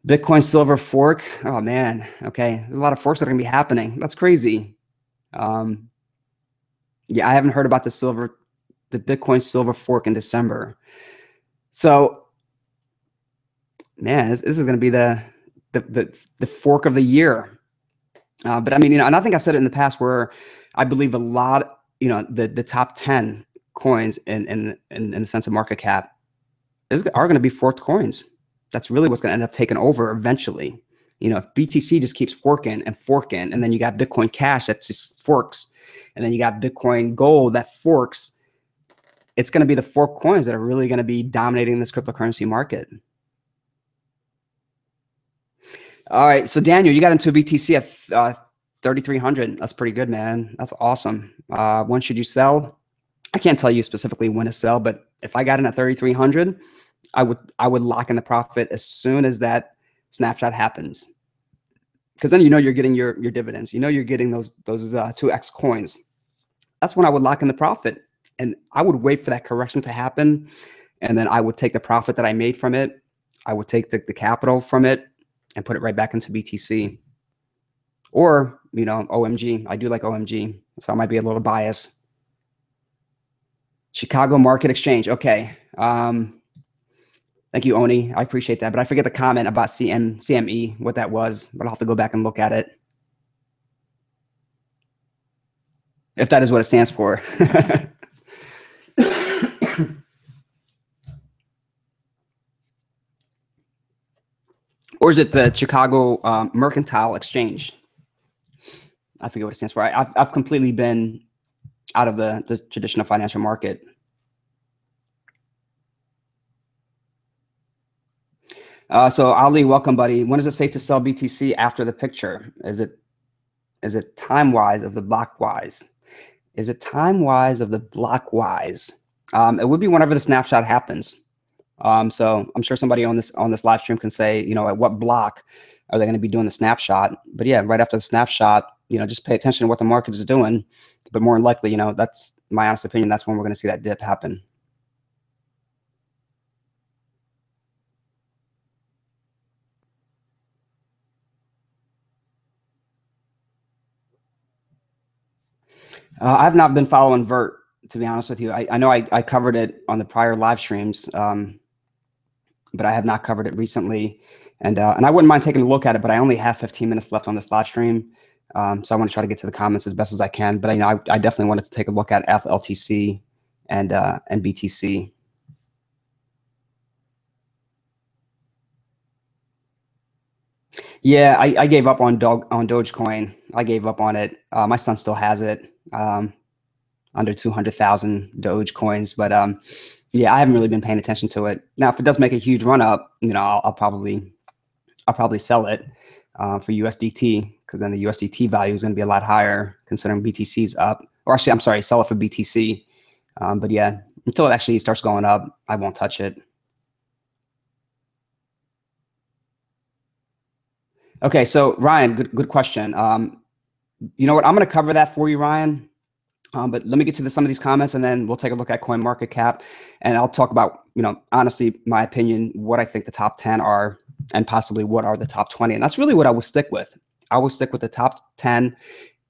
Bitcoin silver fork. Oh man. Okay. There's a lot of forks that are going to be happening. That's crazy. Yeah, I haven't heard about the Bitcoin silver fork in December. So man, this is going to be the fork of the year. But I mean, and I think I've said it in the past where I believe a lot, the top 10 coins in the sense of market cap are going to be forked coins. That's really what's going to end up taking over eventually. If BTC just keeps forking, and then you got Bitcoin Cash that just forks, and then you got Bitcoin Gold that forks, it's going to be the fork coins that are really going to be dominating this cryptocurrency market. All right, so Daniel, you got into BTC at 3,300. That's pretty good, man. That's awesome. When should you sell? I can't tell you specifically when to sell, but if I got in at 3,300, I would lock in the profit as soon as that snapshot happens, because then you're getting your dividends. You're getting those 2x coins. That's when I would lock in the profit, and I would wait for that correction to happen, and then I would take the profit that I made from it. I would take the capital from it and put it right back into BTC, or OMG. I do like OMG, so I might be a little biased. Chicago Market Exchange. Okay. Thank you, Oni. I appreciate that. But I forget the comment about CME, what that was, but I'll have to go back and look at it. If that is what it stands for. Or is it the Chicago Mercantile Exchange? I forget what it stands for. I've completely been out of the traditional financial market. So Ali, welcome, buddy. When is it safe to sell BTC after the picture? Is it time wise of the block wise? Is it time wise of the block wise? It would be whenever the snapshot happens. So I'm sure somebody on this live stream can say, at what block are they going to be doing the snapshot? But yeah, right after the snapshot, just pay attention to what the market is doing. But more than likely, that's my honest opinion. That's when we're going to see that dip happen. I've not been following Vert, to be honest with you. I know I covered it on the prior live streams, but I have not covered it recently. And I wouldn't mind taking a look at it, but I only have 15 minutes left on this live stream. So I want to try to get to the comments as best as I can. But I definitely wanted to take a look at FLTC and BTC. Yeah, I gave up on Dogecoin. I gave up on it. My son still has it, under 200,000 Dogecoins. But yeah, I haven't really been paying attention to it. Now, if it does make a huge run up, I'll probably sell it for USDT, because then the USDT value is going to be a lot higher considering BTC's up. Or actually, I'm sorry, sell it for BTC. But yeah, until it actually starts going up, I won't touch it. Okay, so Ryan, good question. You know what? I'm going to cover that for you, Ryan. But let me get to some of these comments, and then we'll take a look at CoinMarketCap, and I'll talk about, honestly, my opinion, what I think the top 10 are, and possibly what are the top 20. And that's really what I would stick with. I would stick with the top 10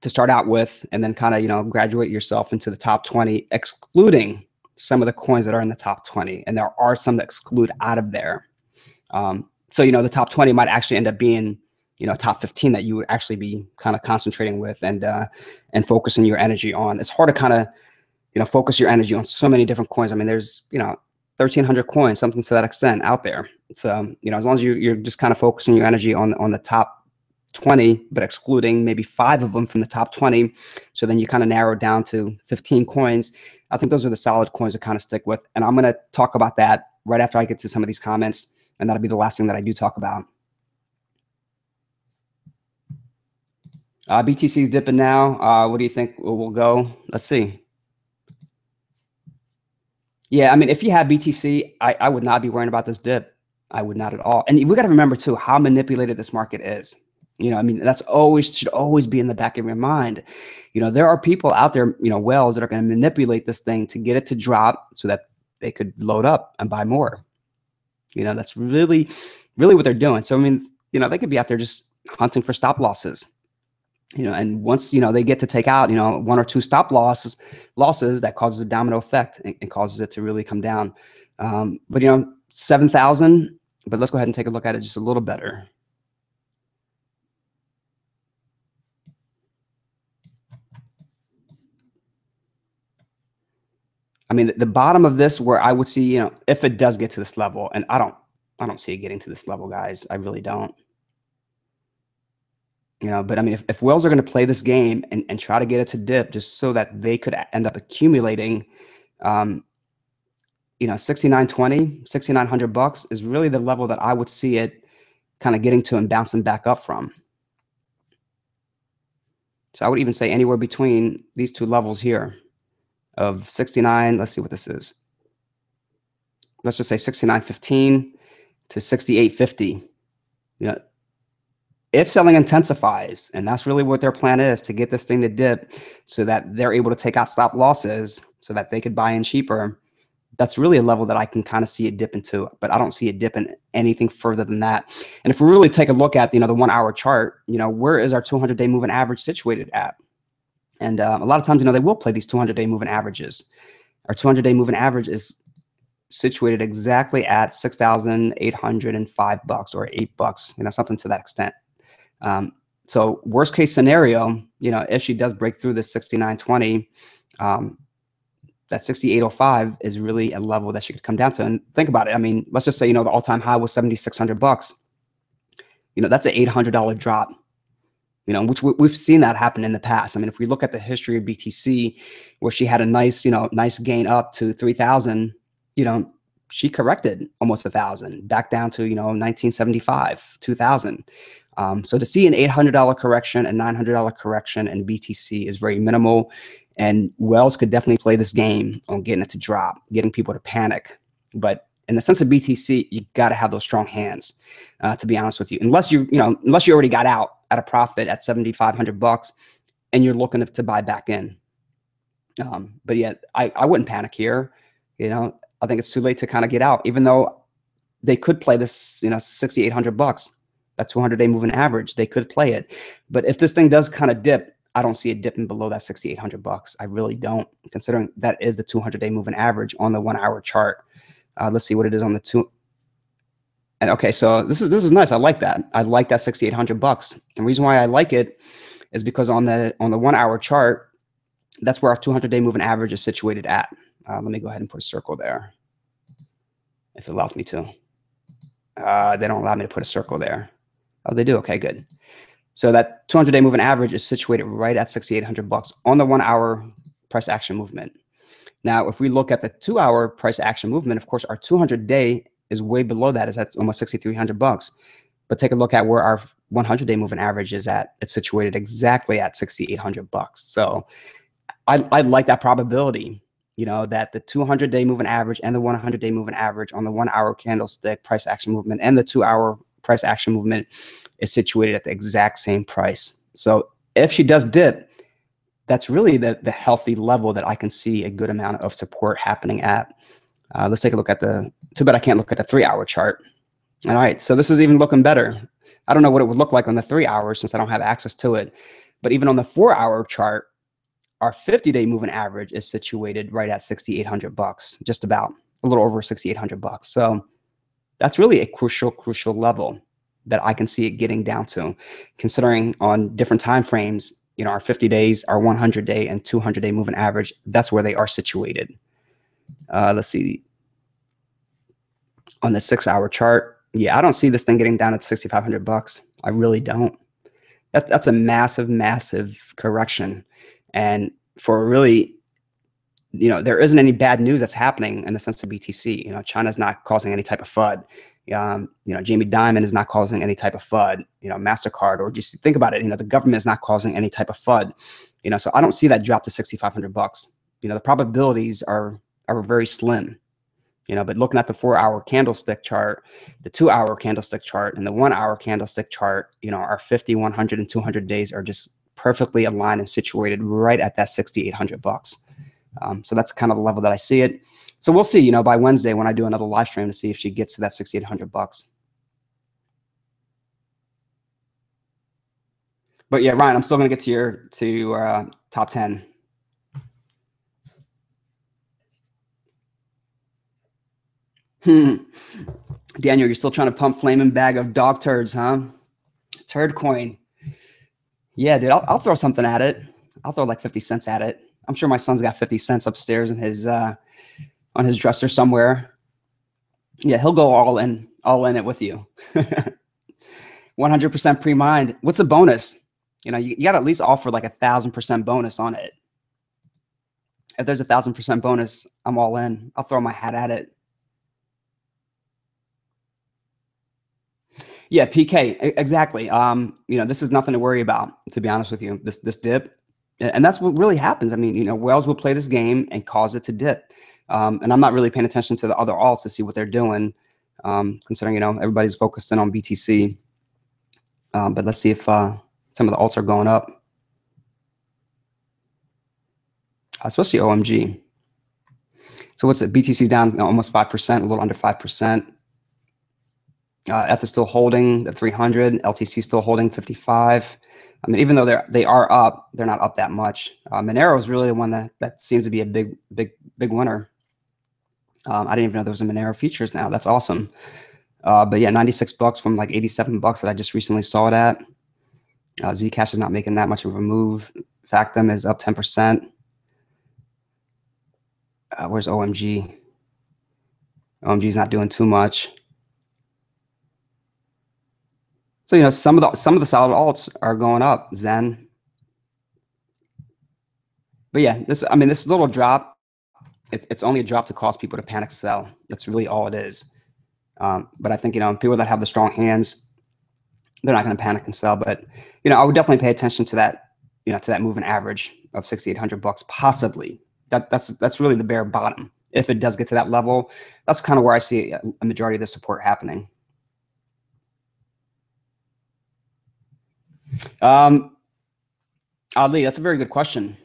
to start out with, and then kind of, graduate yourself into the top 20, excluding some of the coins that are in the top 20. And there are some that exclude out of there. So, the top 20 might actually end up being, top 15 that you would actually be kind of concentrating with and focusing your energy on. It's hard to kind of, focus your energy on so many different coins. I mean, there's, 1,300 coins, something to that extent out there. So, as long as you're just kind of focusing your energy on the top 20, but excluding maybe 5 of them from the top 20. So then you kind of narrow it down to 15 coins. I think those are the solid coins to kind of stick with. And I'm going to talk about that right after I get to some of these comments. And that'll be the last thing that I do talk about. BTC is dipping now. What do you think will go? Let's see. Yeah, I mean, if you have BTC, I would not be worrying about this dip. I would not at all. And we got to remember too how manipulated this market is. You know, I mean, that's always should always be in the back of your mind. You know, there are people out there, you know, whales that are going to manipulate this thing to get it to drop so that they could load up and buy more. You know, that's really, really what they're doing. So, I mean, you know, they could be out there just hunting for stop losses. You know, and once, you know, they get to take out, you know, 1 or 2 stop losses, that causes a domino effect and causes it to really come down. But, you know, 7,000, but let's go ahead and take a look at it just a little better. I mean, the bottom of this where I would see, you know, if it does get to this level, and I don't see it getting to this level, guys. I really don't. You know, but I mean, if whales are going to play this game and try to get it to dip just so that they could end up accumulating, you know, 6,920, 6,900 bucks is really the level that I would see it kind of getting to and bouncing back up from. So I would even say anywhere between these two levels here of 69. Let's see what this is. Let's just say 69.15 to 68.50. You know, if selling intensifies, and that's really what their plan is, to get this thing to dip so that they're able to take out stop losses so that they could buy in cheaper, that's really a level that I can kind of see it dip into, but I don't see it dipping anything further than that. And if we really take a look at, you know, the 1 hour chart, you know, where is our 200-day moving average situated at? And a lot of times, you know, they will play these 200-day moving averages. Our 200-day moving average is situated exactly at 6,805 bucks or $8, you know, something to that extent. So worst case scenario, you know, if she does break through this 69.20, that 68.05 is really a level that she could come down to. And think about it. I mean, let's just say, you know, the all-time high was 7,600 bucks. You know, that's an $800 drop, you know, which we've seen that happen in the past. I mean, if we look at the history of BTC, where she had a nice, you know, nice gain up to 3,000, you know, she corrected almost 1,000 back down to, you know, 1975, 2000. So to see an $800 correction, a $900 correction in BTC is very minimal. And Wells could definitely play this game on getting it to drop, getting people to panic. But in the sense of BTC, you got to have those strong hands, to be honest with you. Unless you already got out at a profit at 7,500 bucks and you're looking to buy back in. But yeah, I wouldn't panic here. You know, I think it's too late to kind of get out, even though they could play this, you know, 6,800 bucks, that 200-day moving average. They could play it. But if this thing does kind of dip, I don't see it dipping below that 6,800 bucks. I really don't, considering that is the 200-day moving average on the 1 hour chart. Let's see what it is on the two. And okay, so this is nice. I like that. I like that 6,800 bucks. The reason why I like it is because on the 1 hour chart, that's where our 200-day moving average is situated at. Let me go ahead and put a circle there, if it allows me to. They don't allow me to put a circle there. Oh, they do. Okay, good. So that 200-day moving average is situated right at 6,800 bucks on the 1 hour price action movement. Now, if we look at the 2 hour price action movement, of course, our 200-day is way below that. That's almost 6,300 bucks. But take a look at where our 100-day moving average is at. It's situated exactly at 6,800 bucks. So I like that probability, you know, that the 200-day moving average and the 100-day moving average on the 1 hour candlestick price action movement and the 2 hour price action movement is situated at the exact same price. So if she does dip, that's really the healthy level that I can see a good amount of support happening at. Let's take a look at too bad I can't look at the 3 hour chart. All right, so this is even looking better. I don't know what it would look like on the 3 hours since I don't have access to it. But even on the 4 hour chart, our 50-day moving average is situated right at 6,800 bucks, just about a little over 6,800 bucks. So that's really a crucial level that I can see it getting down to, considering on different time frames, you know, our 50 days, our 100-day and 200-day moving average, that's where they are situated. Let's see. On the 6 hour chart, yeah, I don't see this thing getting down at 6,500 bucks. I really don't. That's a massive correction. And for really, you know, there isn't any bad news that's happening in the sense of BTC. You know, China's not causing any type of FUD. You know, Jamie Dimon is not causing any type of FUD. You know, MasterCard, or just think about it. You know, the government is not causing any type of FUD. You know, so I don't see that drop to 6,500 bucks. You know, the probabilities are very slim. But looking at the 4-hour candlestick chart, the 2-hour candlestick chart, and the 1-hour candlestick chart, our 50, 100, and 200 days are just perfectly aligned and situated right at that $6,800. So that's kind of the level that I see it. So we'll see, by Wednesday when I do another live stream to see if she gets to that $6,800. But yeah, Ryan, I'm still going to get to your top 10. Daniel, you're still trying to pump flaming bag of dog turds, huh? Turd coin. Yeah, dude, I'll throw something at it. I'll throw like 50 cents at it. I'm sure my son's got 50 cents upstairs in his on his dresser somewhere. Yeah, he'll go all in it with you. 100% pre-mined. What's a bonus? You got to at least offer like 1,000% bonus on it. If there's 1,000% bonus, I'm all in. I'll throw my hat at it. Yeah, PK, exactly. This is nothing to worry about, to be honest with you, this dip. And that's what really happens. I mean, whales will play this game and cause it to dip. And I'm not really paying attention to the other alts to see what they're doing, considering, everybody's focused in on BTC. But let's see if some of the alts are going up, especially OMG. So what's it? BTC's down almost 5%, a little under 5%. F is still holding the 300. LTC still holding 55. I mean, even though they are up, they're not up that much. Monero is really the one that seems to be a big winner. I didn't even know there was a Monero futures now. That's awesome. But yeah, $96 from like $87 that I just recently saw it at. Zcash is not making that much of a move. Factom is up 10%. Where's OMG? OMG is not doing too much. So some of the solid alts are going up. Zen. But yeah, this little drop, it's only a drop to cause people to panic sell. That's really all it is. But I think people that have the strong hands, they're not going to panic and sell. But I would definitely pay attention to that, to that moving average of $6,800 possibly. That's really the bare bottom. If it does get to that level, that's kind of where I see a majority of the support happening. Ali, that's a very good question.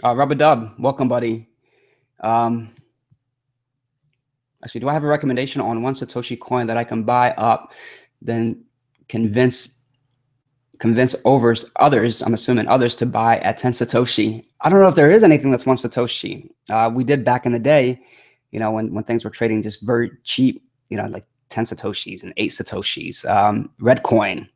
Rubber Dub, welcome, buddy. Actually, do I have a recommendation on one Satoshi coin that I can buy up, then convince others, I'm assuming others, to buy at 10 Satoshi? I don't know if there is anything that's 1 Satoshi. We did back in the day, when things were trading just very cheap, like 10 Satoshis and 8 Satoshis. Red coin,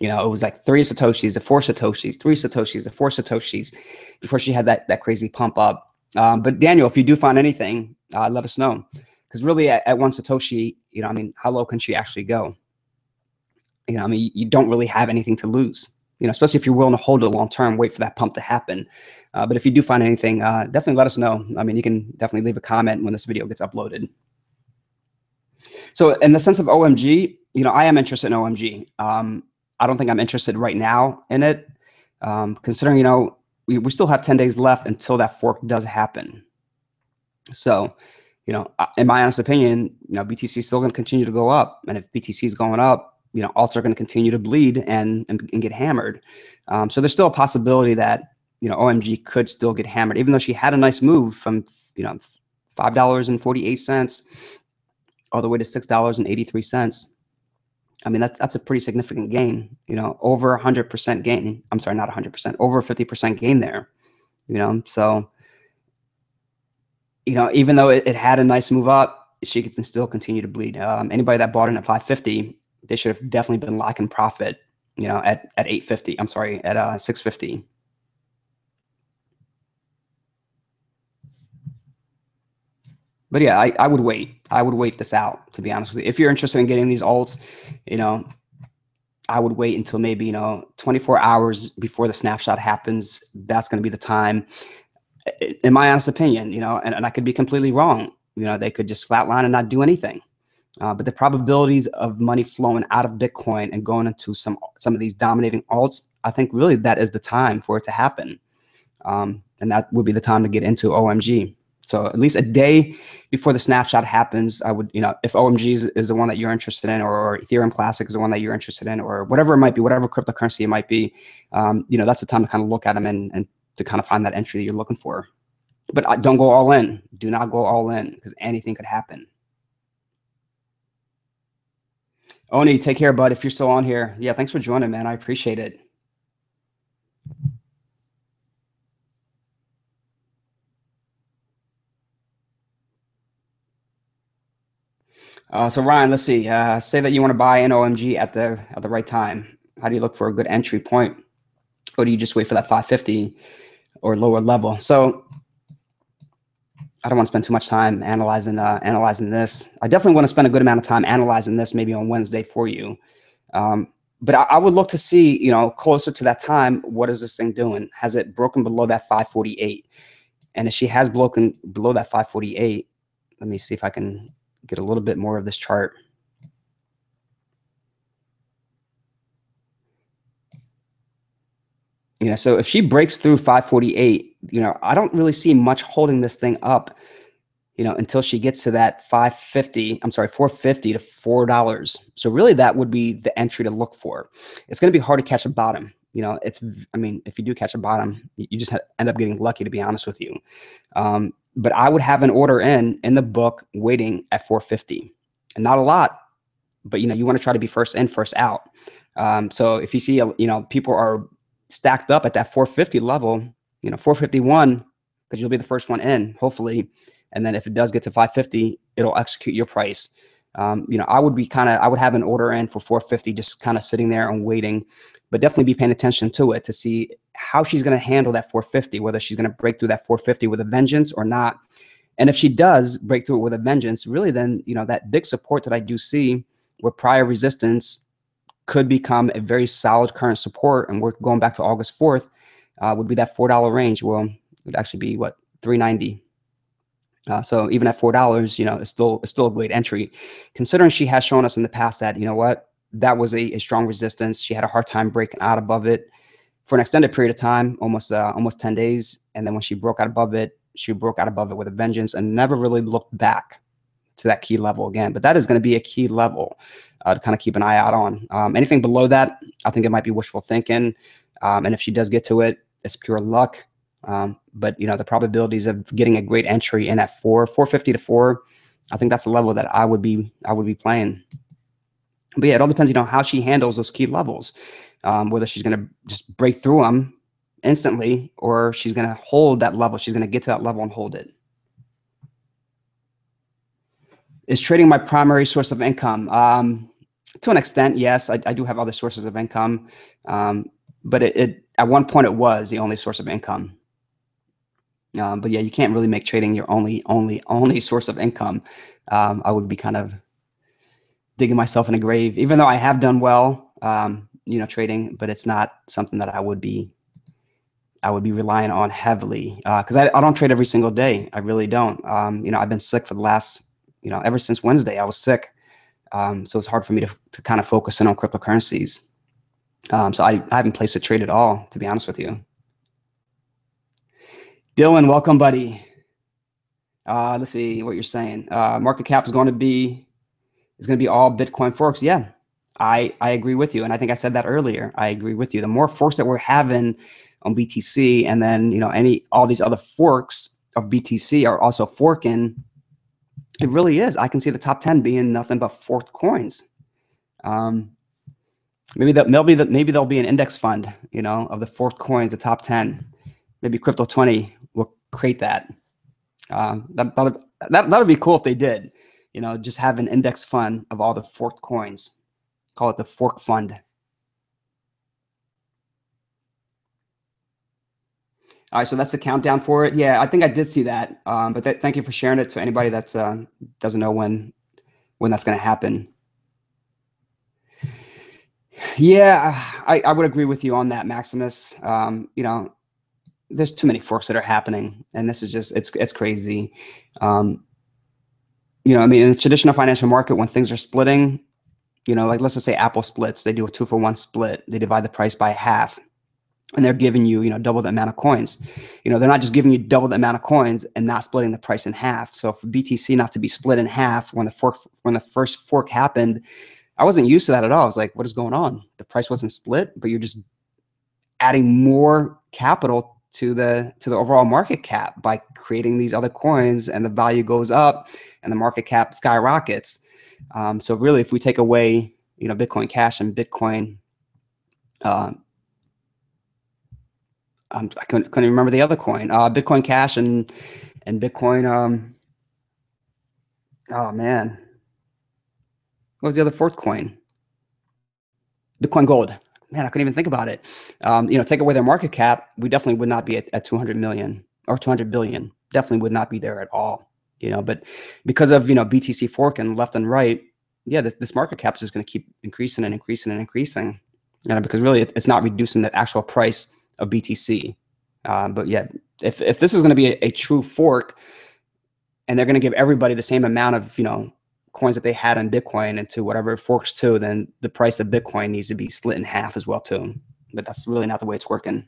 it was like 3 Satoshis to 4 Satoshis, 3 Satoshis to 4 Satoshis before she had that crazy pump up. But Daniel, if you do find anything, let us know. Because really at 1 Satoshi, how low can she actually go? You don't really have anything to lose, especially if you're willing to hold it long term, wait for that pump to happen. But if you do find anything, definitely let us know. You can definitely leave a comment when this video gets uploaded. So in the sense of OMG, I am interested in OMG. I don't think I'm interested right now in it, considering, we still have 10 days left until that fork does happen. So, in my honest opinion, BTC is still going to continue to go up. And if BTC is going up, alts are going to continue to bleed and get hammered. So there's still a possibility that, OMG could still get hammered, even though she had a nice move from, $5.48 all the way to $6.83. That's a pretty significant gain, over 100% gain. I'm sorry, not 100%, over 50% gain there, so, even though it had a nice move up, she can still continue to bleed. Anybody that bought in at 550, they should have definitely been locking profit, at 850. I'm sorry, at 650. But yeah, I would wait. I would wait this out, to be honest with you. If you're interested in getting these alts, I would wait until maybe, 24 hours before the snapshot happens. That's going to be the time, in my honest opinion, and I could be completely wrong. They could just flatline and not do anything. But the probabilities of money flowing out of Bitcoin and going into some of these dominating alts, I think really that is the time for it to happen. And that would be the time to get into OMG. So at least a day before the snapshot happens, I would, if OMG is the one that you're interested in, or Ethereum Classic is the one that you're interested in, or whatever it might be, whatever cryptocurrency it might be, that's the time to kind of look at them and to kind of find that entry that you're looking for. But don't go all in. Do not go all in, because anything could happen. Oni, take care, bud. If you're still on here. Yeah, thanks for joining, man. I appreciate it. So Ryan, let's see. Say that you want to buy an OMG at the right time. How do you look for a good entry point? Or do you just wait for that 550 or lower level? So I don't want to spend too much time analyzing this. I definitely want to spend a good amount of time analyzing this maybe on Wednesday for you. But I would look to see, closer to that time, what is this thing doing? Has it broken below that 548? And if she has broken below that 548, let me see if I can get a little bit more of this chart. So if she breaks through 548, I don't really see much holding this thing up, until she gets to that 450 to $4. So really that would be the entry to look for. It's going to be hard to catch a bottom. If you do catch a bottom, you just end up getting lucky, to be honest with you. But I would have an order in the book waiting at 450, and not a lot, but you want to try to be first in, first out. So if you see, people are stacked up at that 450 level, 451, because you'll be the first one in, hopefully. And then if it does get to 550, it'll execute your price. I would have an order in for 450, just kind of sitting there and waiting, but definitely be paying attention to it to see how she's going to handle that 450, whether she's going to break through that 450 with a vengeance or not. And if she does break through it with a vengeance, really then, that big support that I do see where prior resistance could become a very solid current support, and we're going back to August 4th, would be that $4 range. Well, it would actually be what, 390. So even at $4, it's still a great entry, considering she has shown us in the past that, that was a strong resistance. She had a hard time breaking out above it for an extended period of time, almost 10 days. And then when she broke out above it, she broke out above it with a vengeance and never really looked back to that key level again. But that is going to be a key level to kind of keep an eye out on. Anything below that, I think it might be wishful thinking. And if she does get to it, it's pure luck. But the probabilities of getting a great entry in at 450 to 4, I think that's the level that I would be playing. But yeah, it all depends, how she handles those key levels, whether she's going to just break through them instantly, or she's going to hold that level. She's going to get to that level and hold it. Is trading my primary source of income? To an extent, yes. I do have other sources of income, but it at one point it was the only source of income. But yeah, you can't really make trading your only source of income. I would be kind of digging myself in a grave, even though I have done well, trading, but it's not something that I would be relying on heavily, because I don't trade every single day. I really don't. I've been sick for the last, ever since Wednesday, I was sick. So it's hard for me to kind of focus in on cryptocurrencies. So I haven't placed a trade at all, to be honest with you. Dylan, welcome, buddy. Let's see what you're saying. Market cap is going to be all Bitcoin forks. Yeah, I agree with you. And I think I said that earlier. I agree with you. The more forks that we're having on BTC, and then, all these other forks of BTC are also forking, it really is. I can see the top 10 being nothing but forked coins. Maybe there'll be an index fund, of the forked coins, the top 10. Maybe Crypto 20 will create that. That would be cool if they did. Just have an index fund of all the forked coins. Call it the fork fund. All right, so that's the countdown for it. Yeah, I think I did see that. But thank you for sharing it to anybody that doesn't know when that's going to happen. Yeah, I would agree with you on that, Maximus. There's too many forks that are happening, and this is just it's crazy. In the traditional financial market, when things are splitting, like let's just say Apple splits, they do a 2-for-1 split. They divide the price by half. and they're giving you, double the amount of coins. They're not just giving you double the amount of coins and not splitting the price in half. So for BTC not to be split in half when the first fork happened, I wasn't used to that at all. I was like, what is going on? The price wasn't split, but you're just adding more capital to the overall market cap by creating these other coins, and the value goes up and the market cap skyrockets. So really, if we take away, Bitcoin Cash and Bitcoin, I couldn't remember the other coin, Bitcoin Cash and Bitcoin. Oh man, what was the other fourth coin? Bitcoin Gold. Man, I couldn't even think about it. Take away their market cap, we definitely would not be at 200 million or 200 billion. Definitely would not be there at all. But because of BTC forking left and right, yeah, this market cap is just going to keep increasing and increasing and increasing. Because really, it's not reducing the actual price of BTC. But yeah, if this is going to be a true fork, and they're going to give everybody the same amount of coins that they had on Bitcoin into whatever it forks to, then the price of Bitcoin needs to be split in half as well too. But that's really not the way it's working.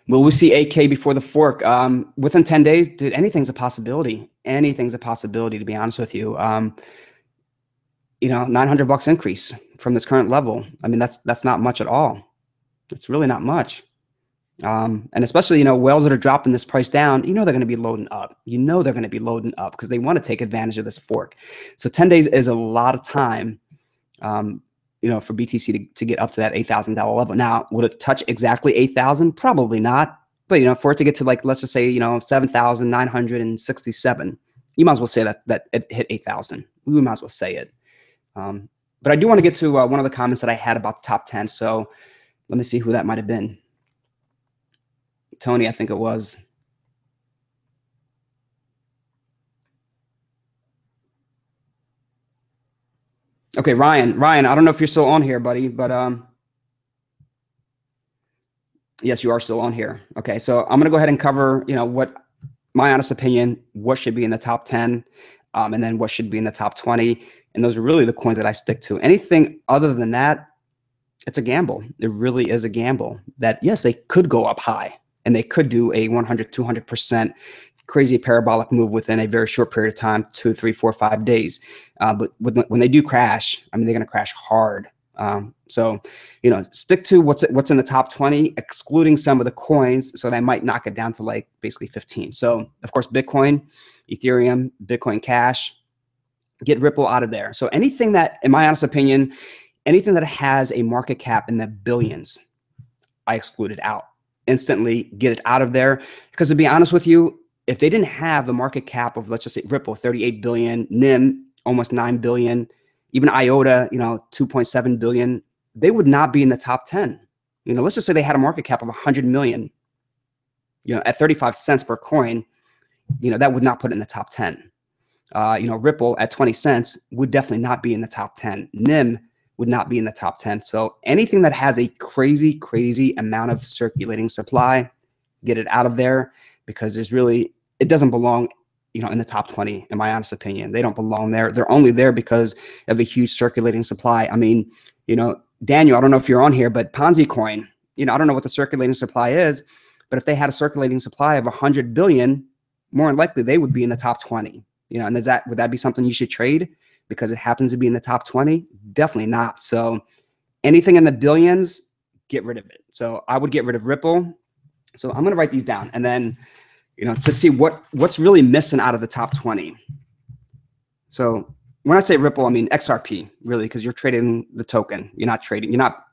Will we see 8K before the fork? Within 10 days, dude, anything's a possibility. Anything's a possibility, to be honest with you. $900 increase from this current level. I mean, that's not much at all. It's really not much. And especially, whales that are dropping this price down, they're going to be loading up. They're going to be loading up because they want to take advantage of this fork. So 10 days is a lot of time, for BTC to get up to that $8,000 level. Now, would it touch exactly 8,000? Probably not. But, for it to get to let's just say, 7,967, you might as well say that it hit 8,000. We might as well say it. But I do want to get to one of the comments that I had about the top 10. So let me see who that might have been. Tony, I think it was. Okay, Ryan, I don't know if you're still on here, buddy, but yes, you are still on here. Okay, so I'm gonna go ahead and cover, what my honest opinion, what should be in the top 10, and then what should be in the top 20, and those are really the coins that I stick to. Anything other than that, it's a gamble. It really is a gamble. That yes, they could go up high, and they could do a 100, 200% crazy parabolic move within a very short period of time, 2, 3, 4, 5 days. But when they do crash, I mean, they're going to crash hard. So, stick to what's in the top 20, excluding some of the coins. So they might knock it down to basically 15. So of course, Bitcoin, Ethereum, Bitcoin Cash, get Ripple out of there. So anything that, in my honest opinion, anything that has a market cap in the billions, I excluded out. Instantly get it out of there. Because to be honest with you, if they didn't have the market cap of, let's just say Ripple, 38 billion, NIM, almost 9 billion, even IOTA, 2.7 billion, they would not be in the top 10. Let's just say they had a market cap of 100 million, at 35 cents per coin, that would not put it in the top 10. Ripple at 20 cents would definitely not be in the top 10. NIM would not be in the top 10. So anything that has a crazy, crazy amount of circulating supply, get it out of there, because it doesn't belong, in the top 20, in my honest opinion. They don't belong there. They're only there because of a huge circulating supply. I mean, Daniel, I don't know if you're on here, but Ponzi coin, I don't know what the circulating supply is, but if they had a circulating supply of 100 billion, more than likely they would be in the top 20. And would that be something you should trade because it happens to be in the top 20? Definitely not. So anything in the billions, get rid of it. So I would get rid of Ripple. So I'm going to write these down, and then, to see what's really missing out of the top 20. So when I say Ripple, I mean XRP, really, because you're trading the token. You're not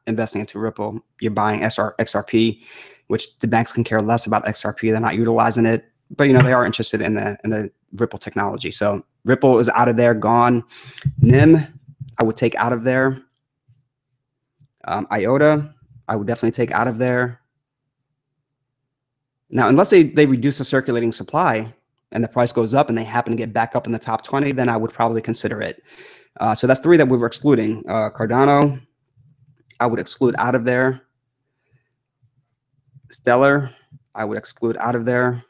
investing into Ripple. You're buying XRP, which the banks can care less about XRP. They're not utilizing it, but they are interested in the Ripple technology. So Ripple is out of there, gone. NIM, I would take out of there. IOTA, I would definitely take out of there. Now, unless they reduce the circulating supply and the price goes up and they happen to get back up in the top 20, then I would probably consider it. So that's 3 that we were excluding. Cardano, I would exclude out of there. Stellar, I would exclude out of there.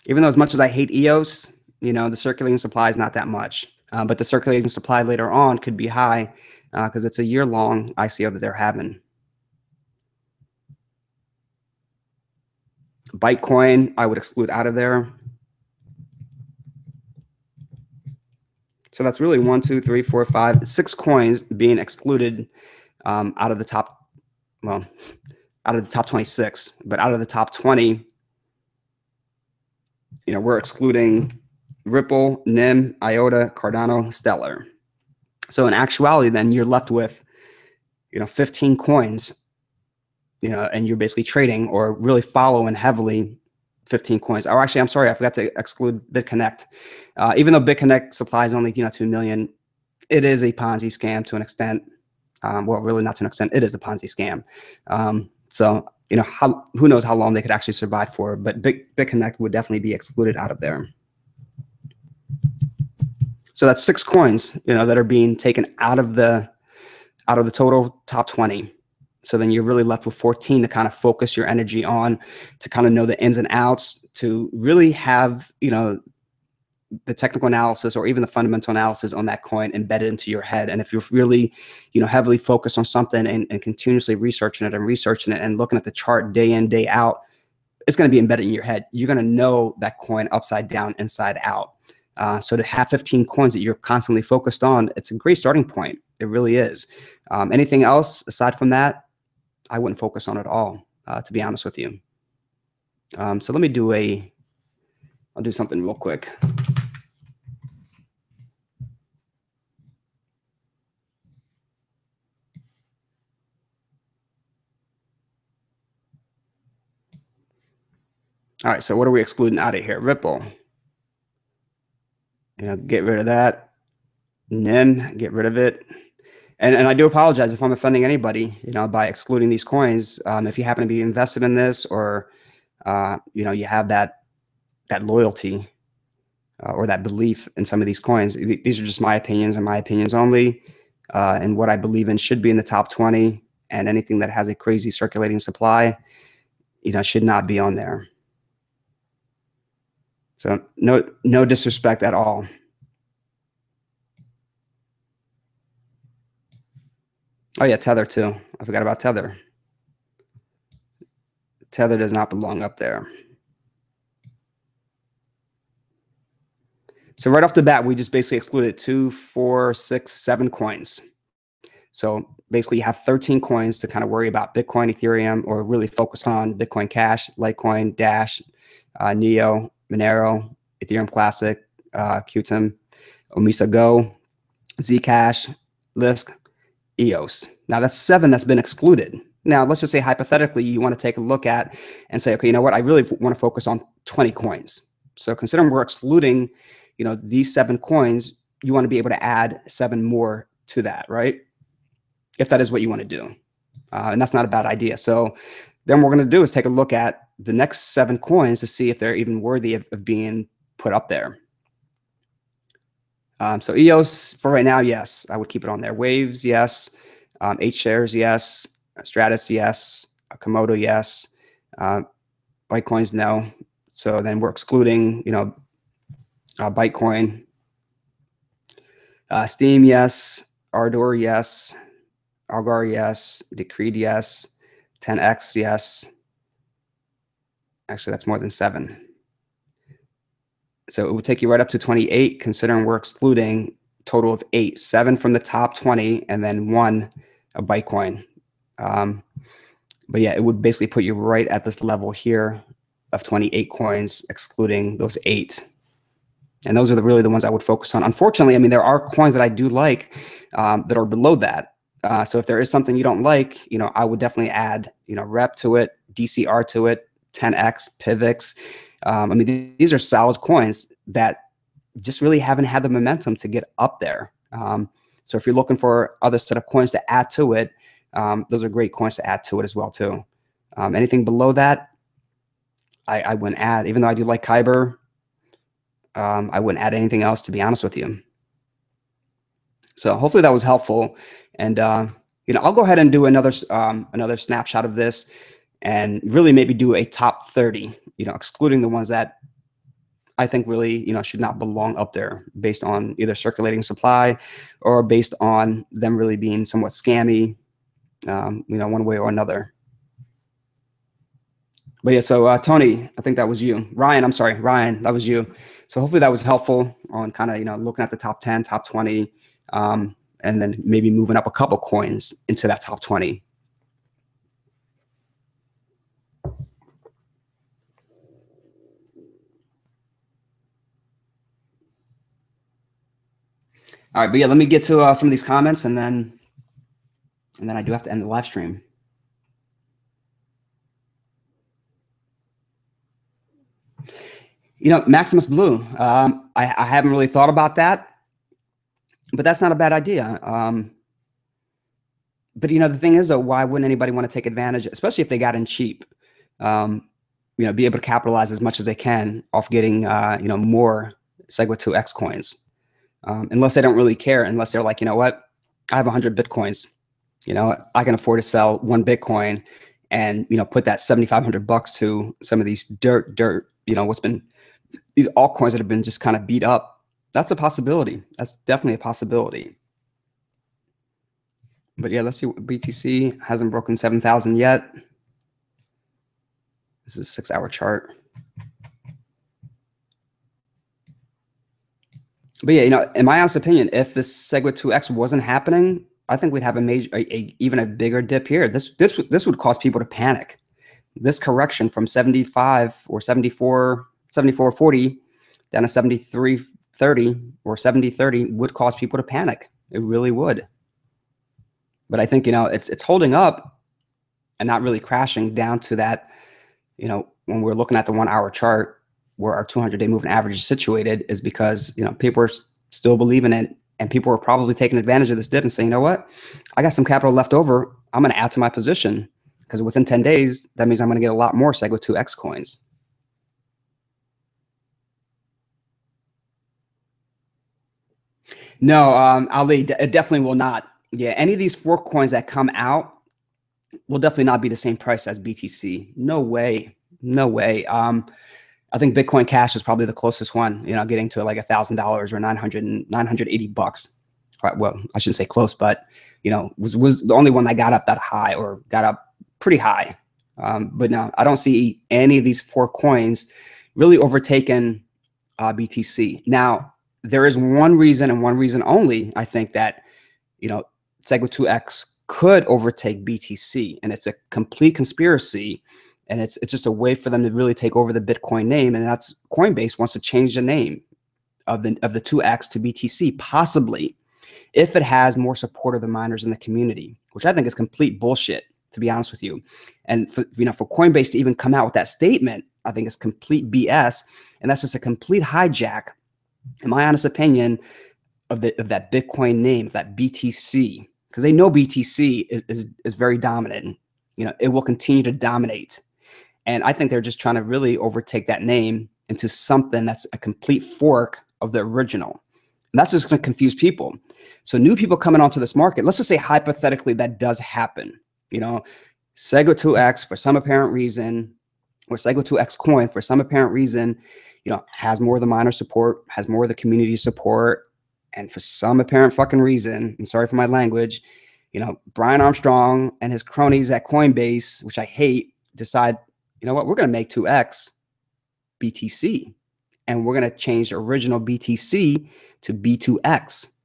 Even though as much as I hate EOS, You know, the circulating supply is not that much, but the circulating supply later on could be high because it's a year-long ICO that they're having. Bitcoin, I would exclude out of there. So that's really 1, 2, 3, 4, 5, 6 coins being excluded out of the top, well, out of the top 26, but out of the top 20, you know, we're excluding Ripple, NIM, IOTA, Cardano, Stellar. So in actuality, then you're left with, you know, 15 coins, you know, and you're basically trading or really following heavily 15 coins. Or actually, I'm sorry, I forgot to exclude BitConnect. Even though BitConnect supplies only, you know, 2 million, it is a Ponzi scam to an extent. Well, really not to an extent, it is a Ponzi scam. So, you know, who knows how long they could actually survive for, but BitConnect would definitely be excluded out of there. So that's 6 coins, you know, that are being taken out of the total top 20. So then you're really left with 14 to kind of focus your energy on, to kind of know the ins and outs, to really have, you know, the technical analysis or even the fundamental analysis on that coin embedded into your head. And if you're really, you know, heavily focused on something and continuously researching it and looking at the chart day in, day out, it's going to be embedded in your head. You're going to know that coin upside down, inside out. So to have 15 coins that you're constantly focused on, it's a great starting point. It really is. Anything else aside from that, I wouldn't focus on at all, to be honest with you. So let me I'll do something real quick. All right, so what are we excluding out of here? Ripple. You know, get rid of that. NIM, get rid of it. And I do apologize if I'm offending anybody, you know, by excluding these coins. If you happen to be invested in this, or you know, you have that loyalty or that belief in some of these coins. These are just my opinions and my opinions only. And what I believe in should be in the top 20. And anything that has a crazy circulating supply, you know, should not be on there. So no disrespect at all. Oh yeah, Tether too. I forgot about Tether. Tether does not belong up there. So right off the bat, we just basically excluded 2, 4, 6, 7 coins. So basically you have 13 coins to kind of worry about: Bitcoin, Ethereum, or really focus on Bitcoin Cash, Litecoin, Dash, Neo, Monero, Ethereum Classic, Qtum, Omisa Go, Zcash, Lisk, EOS. Now that's 7 that's been excluded. Now let's just say hypothetically you want to take a look at and say, okay, you know what, I really want to focus on 20 coins. So considering we're excluding, you know, these 7 coins, you want to be able to add 7 more to that, right? If that is what you want to do. And that's not a bad idea. So then what we're going to do is take a look at the next 7 coins to see if they're even worthy of being put up there. So EOS for right now, yes, I would keep it on there. Waves, yes. H-shares, yes. Stratus, yes. Komodo, yes. Litecoins, no. So then we're excluding, you know, Bitcoin. Steam, yes. Ardor, yes. Algar, yes. Decreed, yes. 10x, yes. Actually, that's more than 7. So it would take you right up to 28, considering we're excluding total of 8, 7 from the top 20, and then 1 of Bitcoin. But yeah, it would basically put you right at this level here of 28 coins, excluding those 8. And those are really the ones I would focus on. Unfortunately, I mean, there are coins that I do like that are below that. So if there is something you don't like, you know, I would definitely add, you know, Rep to it, DCR to it, 10x, Pivx. I mean, these are solid coins that just really haven't had the momentum to get up there. So if you're looking for other set of coins to add to it, those are great coins to add to it as well too. Anything below that, I wouldn't add. Even though I do like Kyber, I wouldn't add anything else, to be honest with you. So hopefully that was helpful. And you know, I'll go ahead and do another snapshot of this, and really maybe do a top 30. You know, excluding the ones that I think really, should not belong up there based on either circulating supply or based on them really being somewhat scammy, one way or another. But yeah, so Tony, I think that was you. Ryan, I'm sorry, Ryan, that was you. So hopefully that was helpful on kind of, looking at the top 10, top 20, and then maybe moving up a couple coins into that top 20. All right, but yeah, let me get to some of these comments, and then I do have to end the live stream. Maximus Blue. I haven't really thought about that, but that's not a bad idea. But the thing is, though, why wouldn't anybody want to take advantage, especially if they got in cheap? Be able to capitalize as much as they can off getting more Segwit 2X coins. Unless they don't really care, unless they're like, what, I have 100 Bitcoins, I can afford to sell 1 Bitcoin and, put that $7,500 to some of these dirt, what's been these altcoins that have been just kind of beat up. That's a possibility. That's definitely a possibility. But yeah, let's see. BTC hasn't broken 7,000 yet. This is a 6-hour chart. But yeah, in my honest opinion, if this Segwit 2X wasn't happening, I think we'd have even a bigger dip here. This would cause people to panic. This correction from 75 or 74.40 down to 73.30 or 70.30 would cause people to panic. It really would. But I think it's holding up and not really crashing down to that. When we're looking at the 1-hour chart, where our 200-day moving average is situated, is because people are still believing it, and people are probably taking advantage of this dip and saying, what, I got some capital left over, I'm going to add to my position, because within 10 days that means I'm going to get a lot more Segwit 2X coins. No, Ali, it definitely will not. Yeah, any of these fork coins that come out will definitely not be the same price as BTC. No way. No way. I think Bitcoin Cash is probably the closest one, getting to like $1,000 or 980 bucks. Right, well, I shouldn't say close, but was the only one that got up that high, or got up pretty high. But no, I don't see any of these 4 coins really overtaking BTC. Now, there is one reason, and one reason only, I think, that Segwit 2X could overtake BTC, and it's a complete conspiracy. And it's just a way for them to really take over the Bitcoin name. And that's Coinbase wants to change the name of the 2X to BTC, possibly, if it has more support of the miners in the community, which I think is complete bullshit, to be honest with you. And for Coinbase to even come out with that statement, I think is complete BS. And that's just a complete hijack, in my honest opinion, of that Bitcoin name, of that BTC, because they know BTC is very dominant. It will continue to dominate. And I think they're just trying to really overtake that name into something that's a complete fork of the original. And that's just going to confuse people. So new people coming onto this market, let's just say hypothetically that does happen. Segwit 2X, for some apparent reason, or Segwit 2X coin, for some apparent reason, has more of the miner support, has more of the community support. And for some apparent fucking reason, I'm sorry for my language, Brian Armstrong and his cronies at Coinbase, which I hate, decide, what, we're going to make 2X BTC, and we're going to change the original BTC to B2X.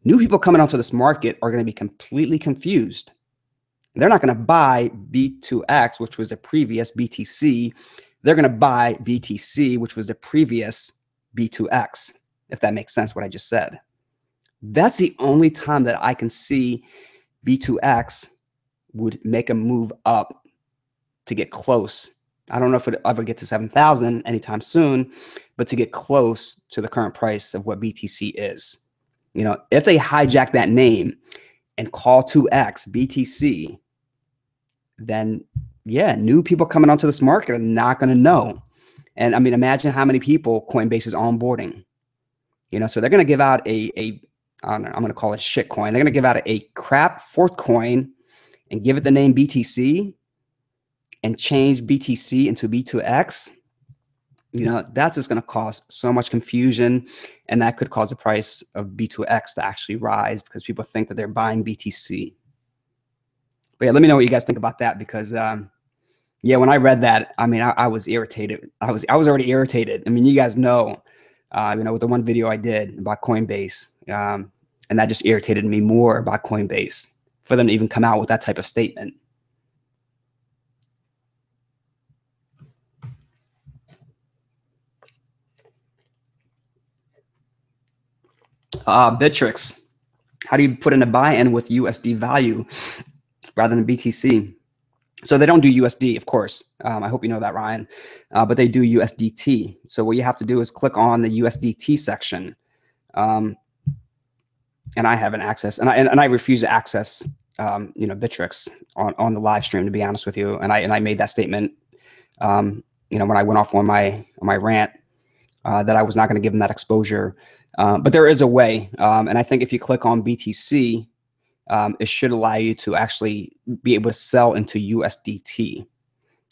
New people coming onto this market are going to be completely confused. They're not going to buy B2X, which was the previous BTC. They're going to buy BTC, which was the previous B2X, if that makes sense what I just said. That's the only time that I can see B2X would make a move up to get close. I don't know if it ever get to 7,000 anytime soon, but to get close to the current price of what BTC is. If they hijack that name and call 2X BTC, then yeah, new people coming onto this market are not going to know. And I mean, imagine how many people Coinbase is onboarding. So they're going to give out I don't know, I'm going to call it a shit coin. They're going to give out a crap fourth coin and give it the name BTC and change BTC into B2X. That's just going to cause so much confusion, and that could cause the price of B2X to actually rise because people think that they're buying BTC. But yeah, let me know what you guys think about that, because yeah, when I read that, I mean, I was irritated. I was already irritated. I mean, you guys know, with the one video I did about Coinbase, and that just irritated me more about Coinbase for them to even come out with that type of statement. Bittrex, how do you put in a buy-in with USD value rather than BTC? So they don't do USD, of course. I hope you know that, Ryan. But they do USDT. So what you have to do is click on the USDT section. And I haven't accessed, and I refuse to access, Bittrex on the live stream, to be honest with you. And I made that statement, when I went off on my rant, that I was not going to give them that exposure. But there is a way, and I think if you click on BTC, it should allow you to actually be able to sell into USDT.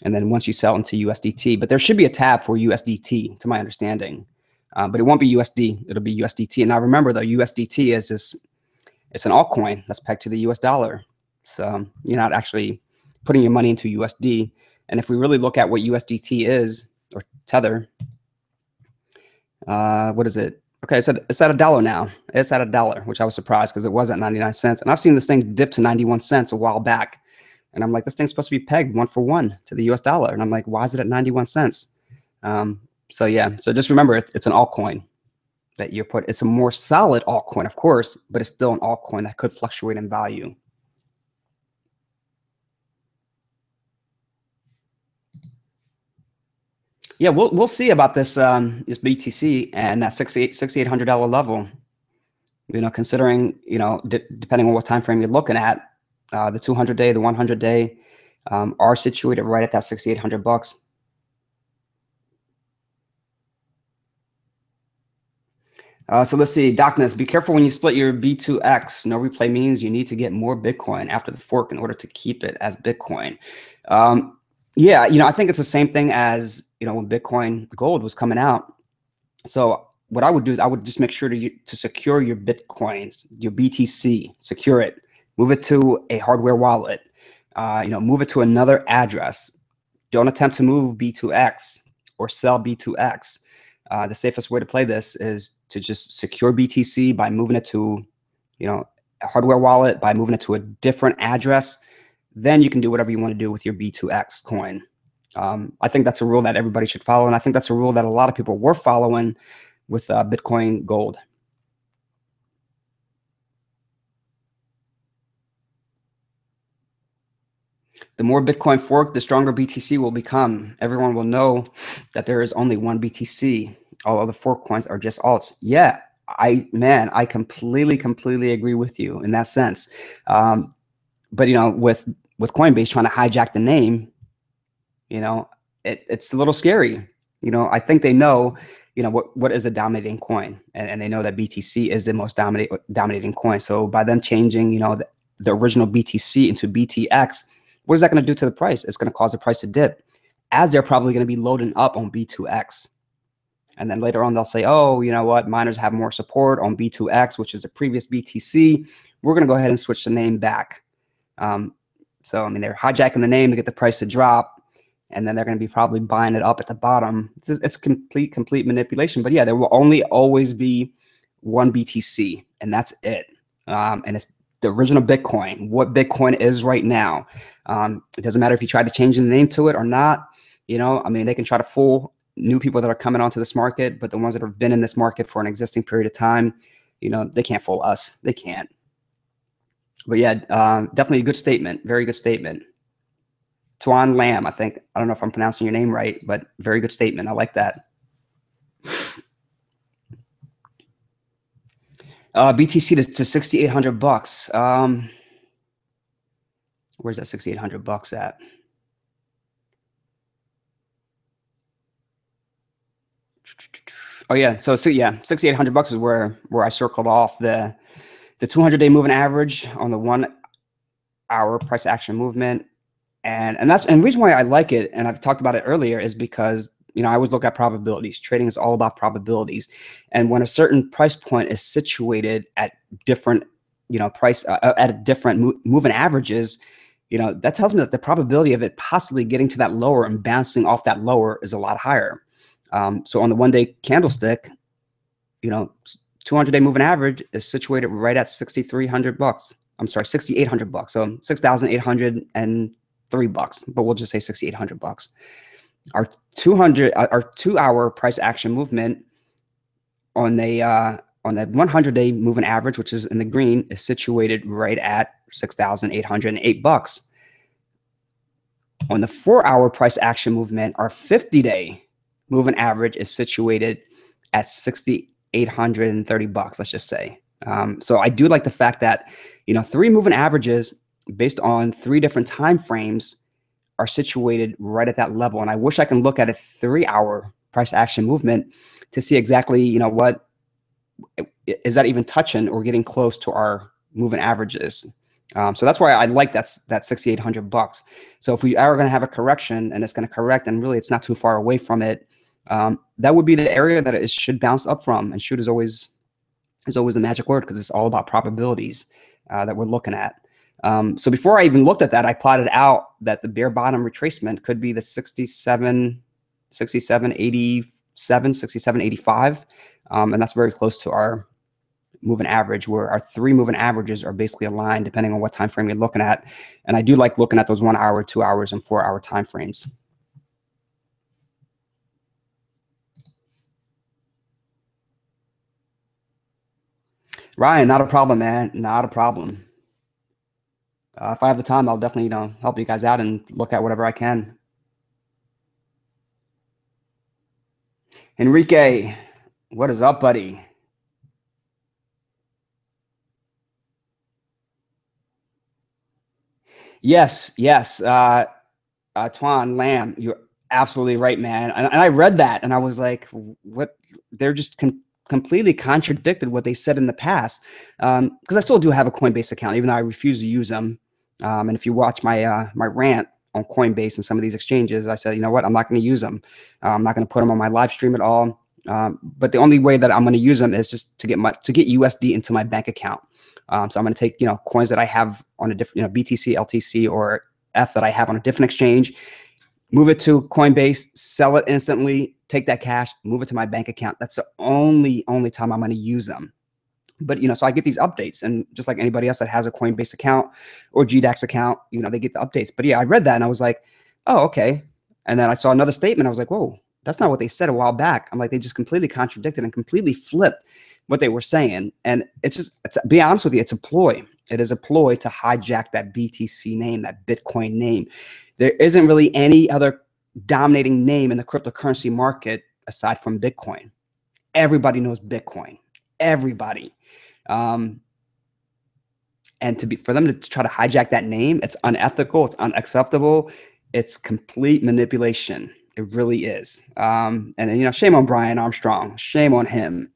And then once you sell into USDT, but there should be a tab for USDT, to my understanding. But it won't be USD, it'll be USDT. And now remember, though, USDT is just, it's an altcoin that's pegged to the US dollar. So you're not actually putting your money into USD. And if we really look at what USDT is, or Tether, what is it? Okay, it's at $1 now. It's at $1, which I was surprised because it was at 99 cents. And I've seen this thing dip to 91 cents a while back. And I'm like, this thing's supposed to be pegged 1-for-1 to the US dollar. And I'm like, why is it at 91 cents? So yeah, so just remember, it's an altcoin that you're put. It's a more solid altcoin, of course, but it's still an altcoin that could fluctuate in value. Yeah, we'll see about this this BTC and that $6,800 level. Considering depending on what time frame you're looking at, the 200-day, the 100-day are situated right at that $6,800. So let's see, Darkness, be careful when you split your B2X. No replay means you need to get more Bitcoin after the fork in order to keep it as Bitcoin. Yeah, I think it's the same thing as, when Bitcoin gold was coming out. So what I would do is I would just make sure to secure your Bitcoins, your BTC, secure it, move it to a hardware wallet, move it to another address. Don't attempt to move B2X or sell B2X. The safest way to play this is to just secure BTC by moving it to, a hardware wallet, by moving it to a different address. Then you can do whatever you want to do with your B2X coin. I think that's a rule that everybody should follow. And I think that's a rule that a lot of people were following with Bitcoin Gold. The more Bitcoin fork, the stronger BTC will become. Everyone will know that there is only one BTC. All other fork coins are just alts. Yeah, I completely agree with you in that sense. But with Coinbase trying to hijack the name, it's a little scary. I think they know, what is a dominating coin, and they know that BTC is the most dominating coin. So by them changing, the original BTC into BTX, what is that going to do to the price? It's going to cause the price to dip, as they're probably going to be loading up on B2X. And then later on, they'll say, oh, you know what? Miners have more support on B2X, which is the previous BTC. We're going to go ahead and switch the name back. So, I mean, they're hijacking the name to get the price to drop. And then they're going to be probably buying it up at the bottom. It's complete manipulation. But yeah, there will only always be one BTC, and that's it. And it's the original Bitcoin, what Bitcoin is right now. It doesn't matter if you try to change the name to it or not. I mean, they can try to fool new people that are coming onto this market, but the ones that have been in this market for an existing period of time, they can't fool us. They can't. But yeah, definitely a good statement. Very good statement. Tuan Lam, I don't know if I'm pronouncing your name right, but very good statement. I like that. BTC to 6,800 bucks. Where's that 6,800 bucks at? Oh yeah, so yeah, 6,800 bucks is where I circled off the 200-day moving average on the 1 hour price action movement. And the reason why I like it, and I've talked about it earlier, is because I always look at probabilities. Trading is all about probabilities. And when a certain price point is situated at different, price at different moving averages, that tells me that the probability of it possibly getting to that lower and bouncing off that lower is a lot higher. So on the 1-day candlestick, 200-day moving average is situated right at $6,300. I'm sorry, $6,800. So $6,803, but we'll just say $6,800. Our 2-hour price action movement on the 100-day moving average, which is in the green, is situated right at $6,808. On the 4-hour price action movement, our 50-day moving average is situated at $6,830. Let's just say. So I do like the fact that 3 moving averages based on 3 different time frames are situated right at that level. And I wish I can look at a 3-hour price action movement to see exactly, what is that even touching or getting close to our moving averages. So that's why I like that $6,800. So if we are going to have a correction and it's going to correct and really it's not too far away from it, that would be the area that it should bounce up from. And shoot is always a magic word because it's all about probabilities that we're looking at. So before I even looked at that, I plotted out that the bear bottom retracement could be the 67.85, and that's very close to our moving average, where our 3 moving averages are basically aligned depending on what time frame you're looking at. And I do like looking at those 1 hour, 2 hours, and 4-hour time frames. Ryan, not a problem, man. Not a problem. If I have the time, I'll definitely, help you guys out and look at whatever I can. Enrique, what is up, buddy? Yes. Tuan Lamb, you're absolutely right, man. And I read that and I was like, what? They're just completely contradicted what they said in the past. Because I still do have a Coinbase account, even though I refuse to use them. And if you watch my my rant on Coinbase and some of these exchanges, I said, you know what, I'm not going to use them. I'm not going to put them on my live stream at all. But the only way that I'm going to use them is just to get USD into my bank account. So I'm going to take coins that I have on a different BTC, LTC, or F that I have on a different exchange, move it to Coinbase, sell it instantly, take that cash, move it to my bank account. That's the only time I'm going to use them. But so I get these updates, and just like anybody else that has a Coinbase account or GDAX account, they get the updates. But yeah, I read that and I was like, oh, okay. And then I saw another statement. I was like, whoa, that's not what they said a while back. I'm like, they just completely contradicted and completely flipped what they were saying. And to be honest with you, it's a ploy. It is a ploy to hijack that BTC name, that Bitcoin name. There isn't really any other dominating name in the cryptocurrency market aside from Bitcoin. Everybody knows Bitcoin. Everybody. And for them to try to hijack that name, it's unethical, it's unacceptable, it's complete manipulation. It really is. And shame on Brian Armstrong, shame on him.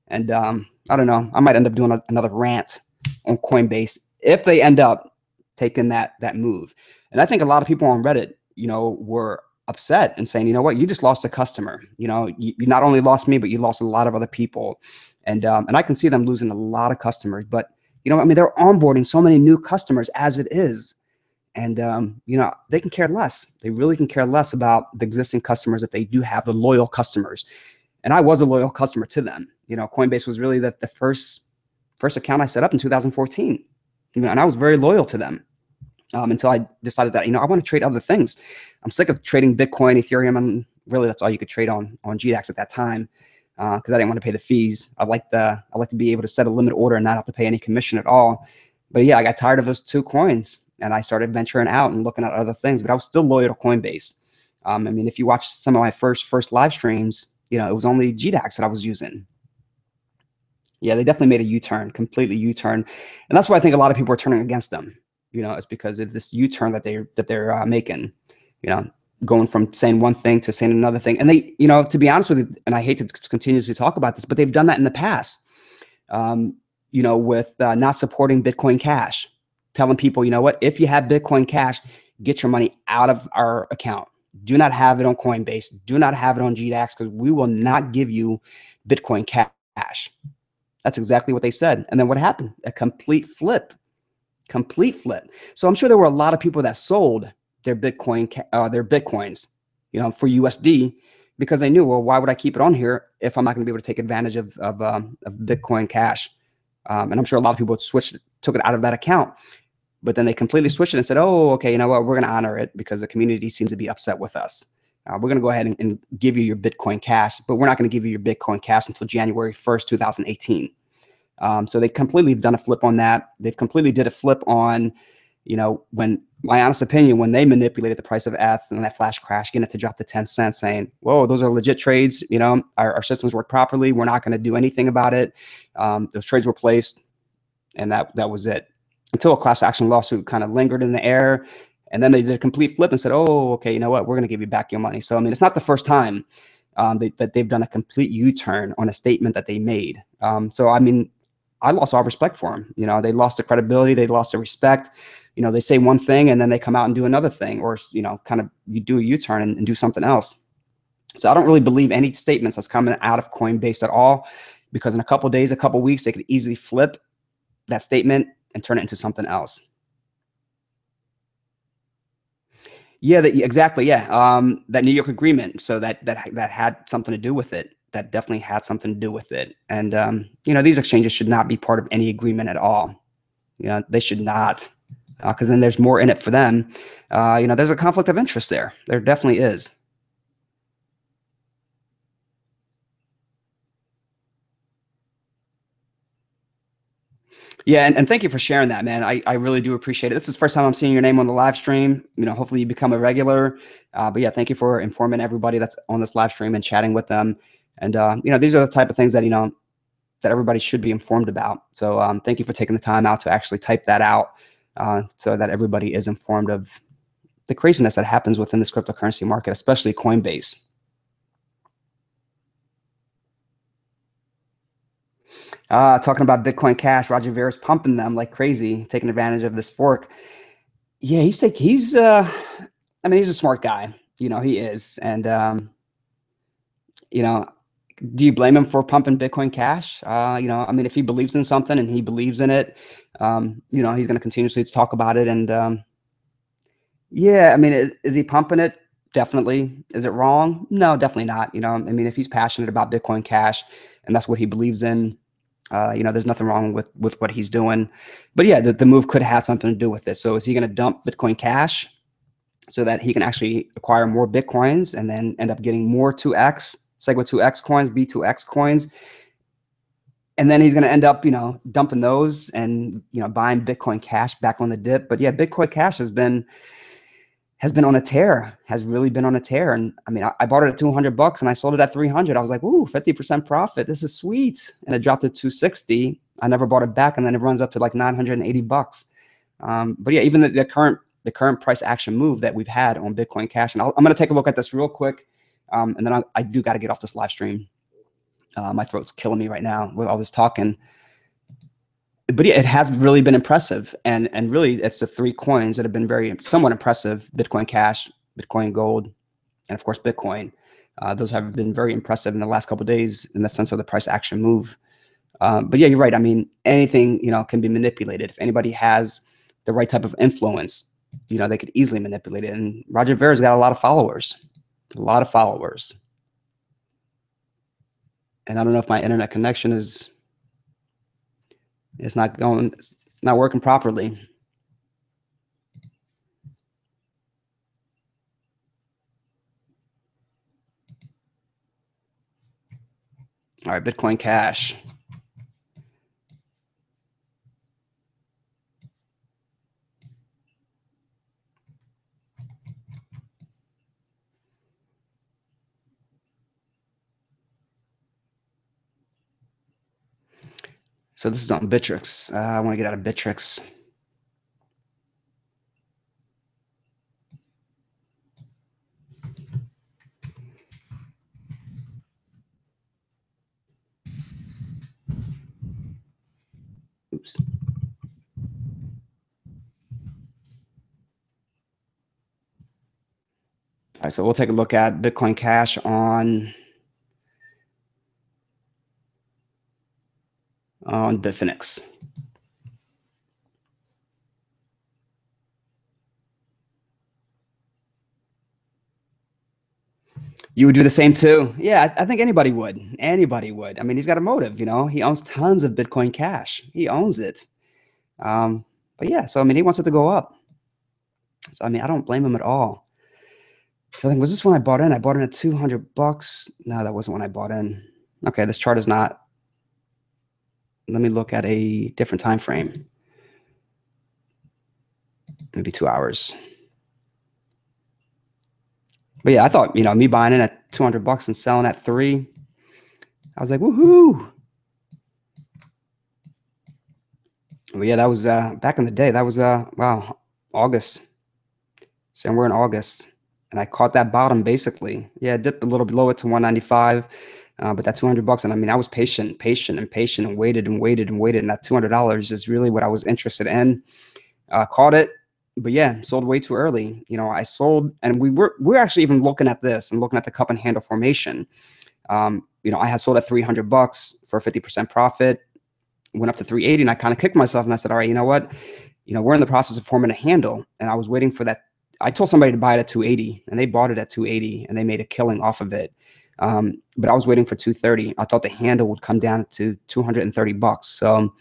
And I don't know, I might end up doing another rant on Coinbase if they end up taking that move. And I think a lot of people on Reddit, were upset and saying, you know what, you just lost a customer. You not only lost me, but you lost a lot of other people. And I can see them losing a lot of customers, but they're onboarding so many new customers as it is. And, they can care less. They really can care less about the existing customers that they do have, the loyal customers. And I was a loyal customer to them. Coinbase was really the first account I set up in 2014. And I was very loyal to them until I decided that, I want to trade other things. I'm sick of trading Bitcoin, Ethereum, and really that's all you could trade on GDAX at that time. Because I didn't want to pay the fees. I like to be able to set a limit order and not have to pay any commission at all. But yeah, I got tired of those 2 coins and I started venturing out and looking at other things. But I was still loyal to Coinbase. If you watch some of my first live streams, it was only GDAX that I was using. Yeah, they definitely made a U-turn, completely U-turn, and that's why I think a lot of people are turning against them. It's because of this U-turn that they're making. Going from saying one thing to saying another thing. And they, to be honest with you, and I hate to continuously talk about this, but they've done that in the past, with not supporting Bitcoin Cash, telling people, if you have Bitcoin Cash, get your money out of our account. Do not have it on Coinbase. Do not have it on GDAX because we will not give you Bitcoin cash. That's exactly what they said. And then what happened? A complete flip. Complete flip. So I'm sure there were a lot of people that sold their Bitcoins, for USD because they knew, well, why would I keep it on here if I'm not going to be able to take advantage of Bitcoin Cash? And I'm sure a lot of people took it out of that account. But then they completely switched it and said, oh, okay, you know what? We're going to honor it because the community seems to be upset with us. We're going to go ahead and give you your Bitcoin Cash, but we're not going to give you your Bitcoin Cash until January 1st, 2018. So they completely done a flip on that. They've completely did a flip on, when, my honest opinion, when they manipulated the price of ETH and that flash crash, getting it to drop to 10 cents, saying, whoa, those are legit trades. Our systems work properly. We're not going to do anything about it. Those trades were placed, and that was it. Until a class action lawsuit kind of lingered in the air. And then they did a complete flip and said, oh, okay, you know what? We're going to give you back your money. So, I mean, it's not the first time that they've done a complete U-turn on a statement that they made. So, I mean, I lost all respect for them. They lost the credibility. They lost the respect. They say one thing and then they come out and do another thing, or, kind of you do a U-turn and do something else. So I don't really believe any statements that's coming out of Coinbase at all, because in a couple of days, a couple of weeks, they could easily flip that statement and turn it into something else. Yeah, exactly. Yeah, that New York agreement. So that had something to do with it. That definitely had something to do with it. And these exchanges should not be part of any agreement at all. They should not, because then there's more in it for them. There's a conflict of interest there. There definitely is. Yeah, and thank you for sharing that, man. I really do appreciate it. This is the first time I'm seeing your name on the live stream. Hopefully you become a regular. But yeah, thank you for informing everybody that's on this live stream and chatting with them. And these are the type of things that that everybody should be informed about. So thank you for taking the time out to actually type that out, so that everybody is informed of the craziness that happens within this cryptocurrency market, especially Coinbase. Talking about Bitcoin Cash, Roger Ver's pumping them like crazy, taking advantage of this fork. Yeah, I mean, he's a smart guy. He is. And, do you blame him for pumping Bitcoin Cash? I mean, if he believes in something and he believes in it, he's going to continuously talk about it. And, yeah, I mean, is he pumping it? Definitely. Is it wrong? No, definitely not. I mean, if he's passionate about Bitcoin Cash and that's what he believes in, there's nothing wrong with what he's doing. But yeah, the move could have something to do with it. So is he going to dump Bitcoin Cash so that he can actually acquire more Bitcoins and then end up getting more 2x, Segwit 2x coins, B2X coins? And then he's going to end up, dumping those and, buying Bitcoin Cash back on the dip. But yeah, Bitcoin Cash has been on a tear, has really been on a tear. And I mean, I bought it at $200 and I sold it at 300. I was like, ooh, 50% profit. This is sweet. And it dropped to 260. I never bought it back. And then it runs up to like $980. But yeah, even the current price action move that we've had on Bitcoin Cash. And I'm going to take a look at this real quick. And then I do got to get off this live stream. My throat's killing me right now with all this talking. But yeah, it has really been impressive. And really, it's the three coins that have been somewhat impressive: Bitcoin Cash, Bitcoin Gold, and of course, Bitcoin. Those have been very impressive in the last couple of days in the sense of the price action move. But yeah, you're right. I mean, anything, can be manipulated. If anybody has the right type of influence, they could easily manipulate it. And Roger Ver's got a lot of followers, And I don't know if my internet connection it's not working properly. All right, Bitcoin Cash. So this is on Bittrex. I want to get out of Bittrex. Oops. All right, right, so we'll take a look at Bitcoin Cash on Bitfinex. You would do the same too? Yeah, I think anybody would. Anybody would. I mean, he's got a motive, you know. He owns tons of Bitcoin Cash. He owns it. But yeah, so I mean, he wants it to go up. So I mean, I don't blame him at all. So I think, was this when I bought in? I bought in at $200. No, that wasn't when I bought in. Okay, this chart is not. Let me look at a different time frame. Maybe 2 hours. But yeah, I thought, you know, me buying in at $200 and selling at 3, I was like, woohoo. But yeah, that was back in the day. That was wow, August. So we're in August, and I caught that bottom basically. Yeah, it dipped a little below it to 195, but that $200. And I mean, I was patient, and waited, and that $200 is really what I was interested in. Caught it, but yeah, sold way too early. You know, I sold, and we're actually even looking at this and looking at the cup and handle formation. You know, I had sold at $300 for a 50% profit. Went up to 380, and I kind of kicked myself, and I said, all right, you know what? You know, we're in the process of forming a handle, and I was waiting for that. I told somebody to buy it at 280, and they bought it at 280, and they made a killing off of it. But I was waiting for 230. I thought the handle would come down to $230. So,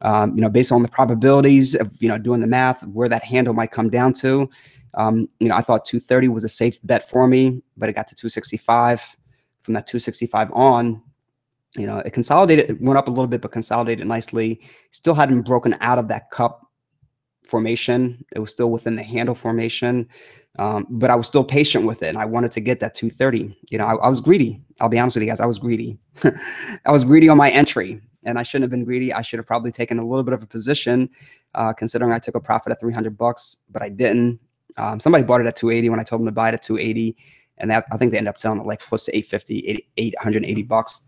you know, based on the probabilities of, you know, doing the math, where that handle might come down to, you know, I thought 230 was a safe bet for me, but it got to 265. From that 265 on, you know, it consolidated, it went up a little bit, but consolidated nicely. Still hadn't broken out of that cup formation. It was still within the handle formation, but I was still patient with it, and I wanted to get that 230. You know, I was greedy. I'll be honest with you guys. I was greedy. I was greedy on my entry, and I shouldn't have been greedy. I should have probably taken a little bit of a position, considering I took a profit at $300, but I didn't. Somebody bought it at 280 when I told them to buy it at 280, and that, I think they ended up selling it like close to 850, $880.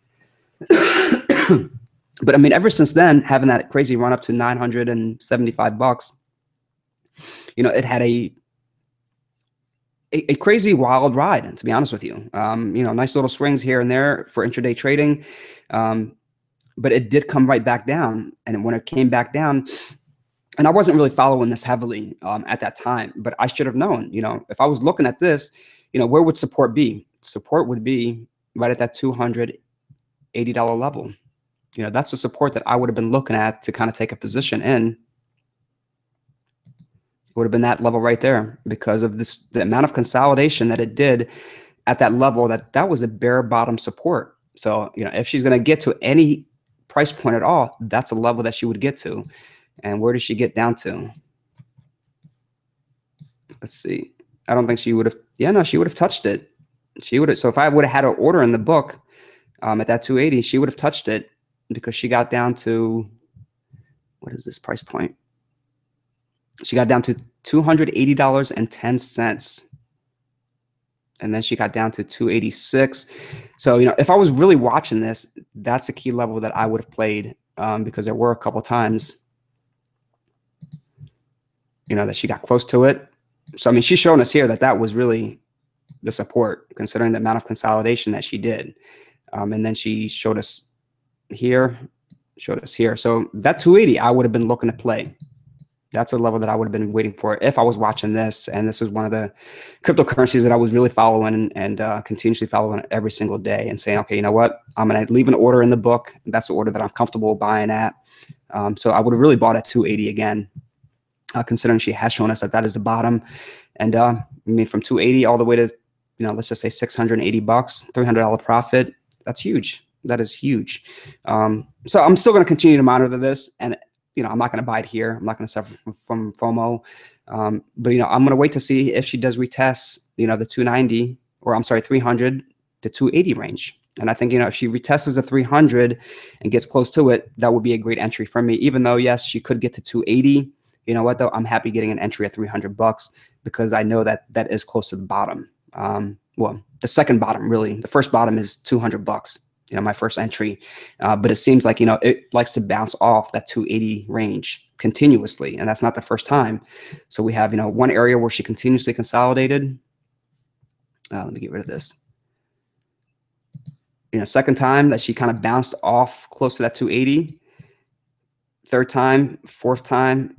But I mean, ever since then, having that crazy run up to $975, you know, it had a crazy wild ride, to be honest with you. You know, nice little swings here and there for intraday trading. But it did come right back down. And when it came back down, and I wasn't really following this heavily at that time, but I should have known, you know, if I was looking at this, you know, where would support be? Support would be right at that $280 level. You know, that's the support that I would have been looking at to kind of take a position in. It would have been that level right there, because of this, the amount of consolidation that it did at that level, that was a bare bottom support. So, you know, if she's going to get to any price point at all, that's a level that she would get to. And where does she get down to? Let's see. I don't think she would have. Yeah, no, she would have touched it. She would have. So if I would have had an order in the book at that 280, she would have touched it, because she got down to, what is this price point? She got down to $280.10. And then she got down to 286. So, you know, if I was really watching this, that's a key level that I would have played, because there were a couple times, you know, that she got close to it. So, I mean, she's showing us here that that was really the support, considering the amount of consolidation that she did. And then she showed us here, showed us here. So that 280, I would have been looking to play. That's a level that I would have been waiting for if I was watching this. And this was one of the cryptocurrencies that I was really following and continuously following every single day, and saying, okay, you know what? I'm going to leave an order in the book. That's the order that I'm comfortable buying at. So I would have really bought at 280 again, considering she has shown us that that is the bottom. And I mean, from 280 all the way to, you know, let's just say $680, $300 profit. That's huge. That is huge. So I'm still going to continue to monitor this, and, you know, I'm not going to buy it here. I'm not going to suffer from FOMO. But, you know, I'm going to wait to see if she does retest, you know, the 290, or I'm sorry, 300 to 280 range. And I think, you know, if she retests the 300 and gets close to it, that would be a great entry for me. Even though, yes, she could get to 280. You know what, though? I'm happy getting an entry at $300, because I know that that is close to the bottom. Well, the second bottom, really. The first bottom is $200. You know, my first entry, but it seems like, you know, it likes to bounce off that 280 range continuously, and that's not the first time. So we have, you know, one area where she continuously consolidated, Let me get rid of this. Second time that she kind of bounced off close to that 280. Third time, fourth time,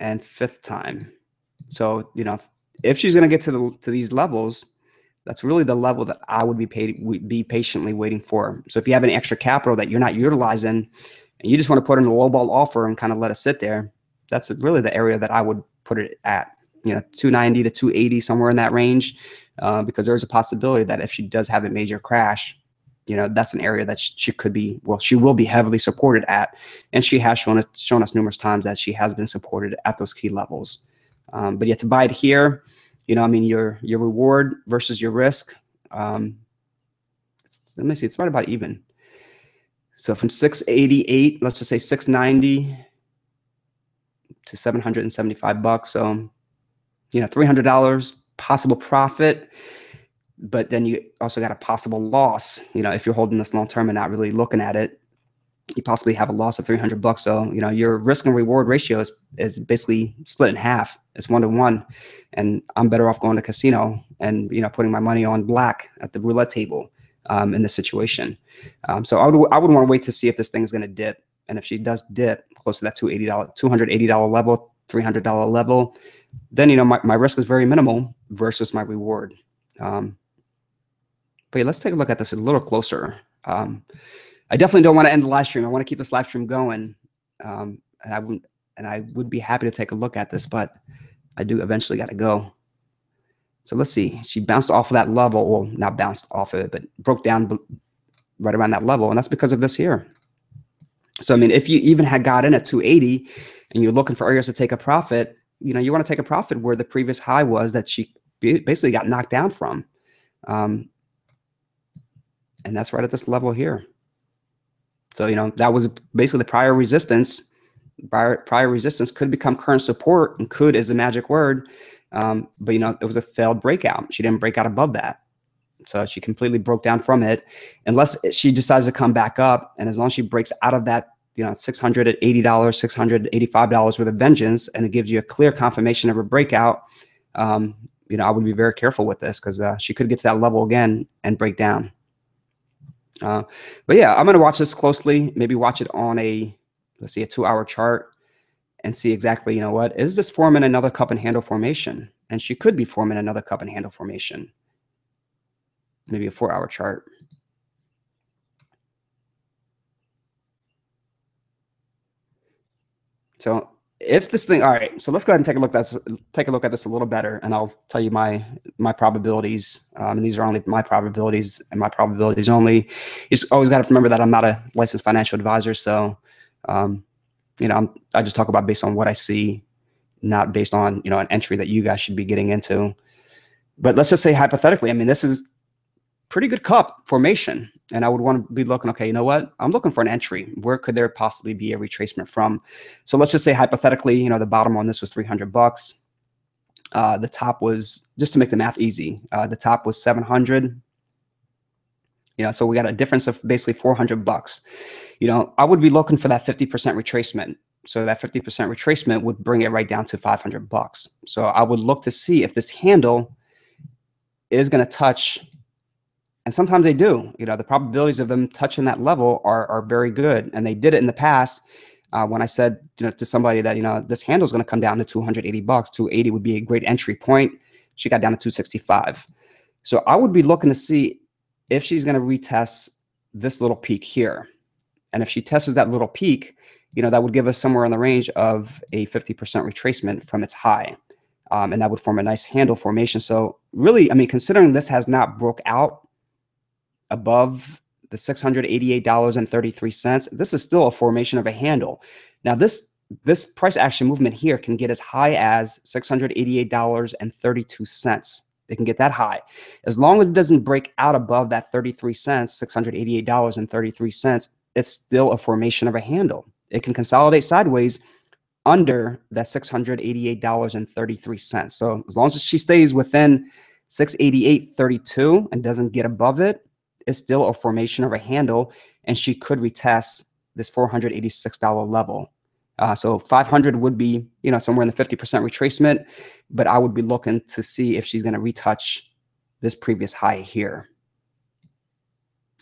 and fifth time. So, if she's going to get to these levels, that's really the level that I would be patiently waiting for. So if you have any extra capital that you're not utilizing and you just want to put in a low ball offer and kind of let it sit there, that's really the area that I would put it at, 290 to 280, somewhere in that range, because there's a possibility that if she does have a major crash, that's an area that she will be heavily supported at. And she has shown us numerous times that she has been supported at those key levels. But yeah, to buy it here, your reward versus your risk, let me see, it's right about even. So from 688, let's just say 690 to 775 bucks. So, $300 possible profit, but then you also got a possible loss. If you're holding this long term and not really looking at it, you possibly have a loss of 300 bucks. So, your risk and reward ratio is basically split in half. It's 1-to-1. And I'm better off going to casino and, putting my money on black at the roulette table in this situation. So I would want to wait to see if this thing is going to dip. And if she does dip close to that $280 level, $300 level, then, my risk is very minimal versus my reward. But yeah, let's take a look at this a little closer. I definitely don't want to end the live stream. I want to keep this live stream going. And I would be happy to take a look at this, but I do eventually got to go. So let's see. She bounced off of that level. Well, not bounced off of it, but broke down right around that level. And that's because of this here. So, if you even had got in at 280 and you're looking for areas to take a profit, you want to take a profit where the previous high was that she basically got knocked down from. And that's right at this level here. So, that was basically the prior resistance. Prior resistance could become current support, and could is the magic word. But, it was a failed breakout. She didn't break out above that. So she completely broke down from it, unless she decides to come back up. And as long as she breaks out of that, $680, $685 with a vengeance, and it gives you a clear confirmation of a breakout, I would be very careful with this, because she could get to that level again and break down. But yeah, I'm going to watch this closely, maybe watch it on let's see, a 2-hour chart, and see exactly, is this forming another cup and handle formation? And she could be forming another cup and handle formation. Maybe a 4-hour chart. So if this thing, all right, so let's go ahead and take a look at this a little better, and I'll tell you my probabilities. And these are only my probabilities and my probabilities only. You just always got to remember that I'm not a licensed financial advisor. So, I just talk about based on what I see, not based on, an entry that you guys should be getting into. But let's just say hypothetically, this is pretty good cup formation. And I would want to be looking, okay, you know what? I'm looking for an entry. Where could there possibly be a retracement from? So let's just say hypothetically, the bottom on this was 300 bucks. The top was, just to make the math easy, the top was 700. So we got a difference of basically 400 bucks. I would be looking for that 50% retracement. So that 50% retracement would bring it right down to 500 bucks. So I would look to see if this handle is going to touch. And sometimes they do. The probabilities of them touching that level are very good. And they did it in the past when I said to somebody that, this handle is going to come down to 280 bucks. 280 would be a great entry point. She got down to 265. So I would be looking to see if she's going to retest this little peak here. And if she tests that little peak, that would give us somewhere in the range of a 50% retracement from its high. And that would form a nice handle formation. So really, considering this has not broke out above the $688.33, this is still a formation of a handle. Now, this price action movement here can get as high as $688.32. It can get that high. As long as it doesn't break out above that 33 cents, $688.33, it's still a formation of a handle. It can consolidate sideways under that $688.33. So as long as she stays within 688.32 and doesn't get above it, it's still a formation of a handle, and she could retest this $486 level. So 500 would be, somewhere in the 50% retracement, but I would be looking to see if she's going to retouch this previous high here.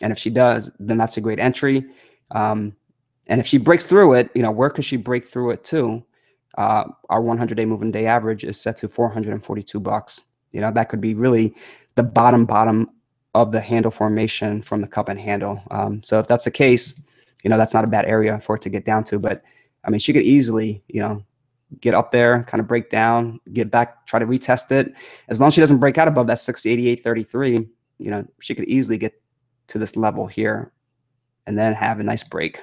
And if she does, then that's a great entry. And if she breaks through it, where could she break through it to? Our 100-day moving day average is set to $442. That could be really the bottom of the handle formation from the cup and handle. So if that's the case, that's not a bad area for it to get down to. But I mean, she could easily, get up there, kind of break down, get back, try to retest it. As long as she doesn't break out above that 688.33, she could easily get to this level here and then have a nice break.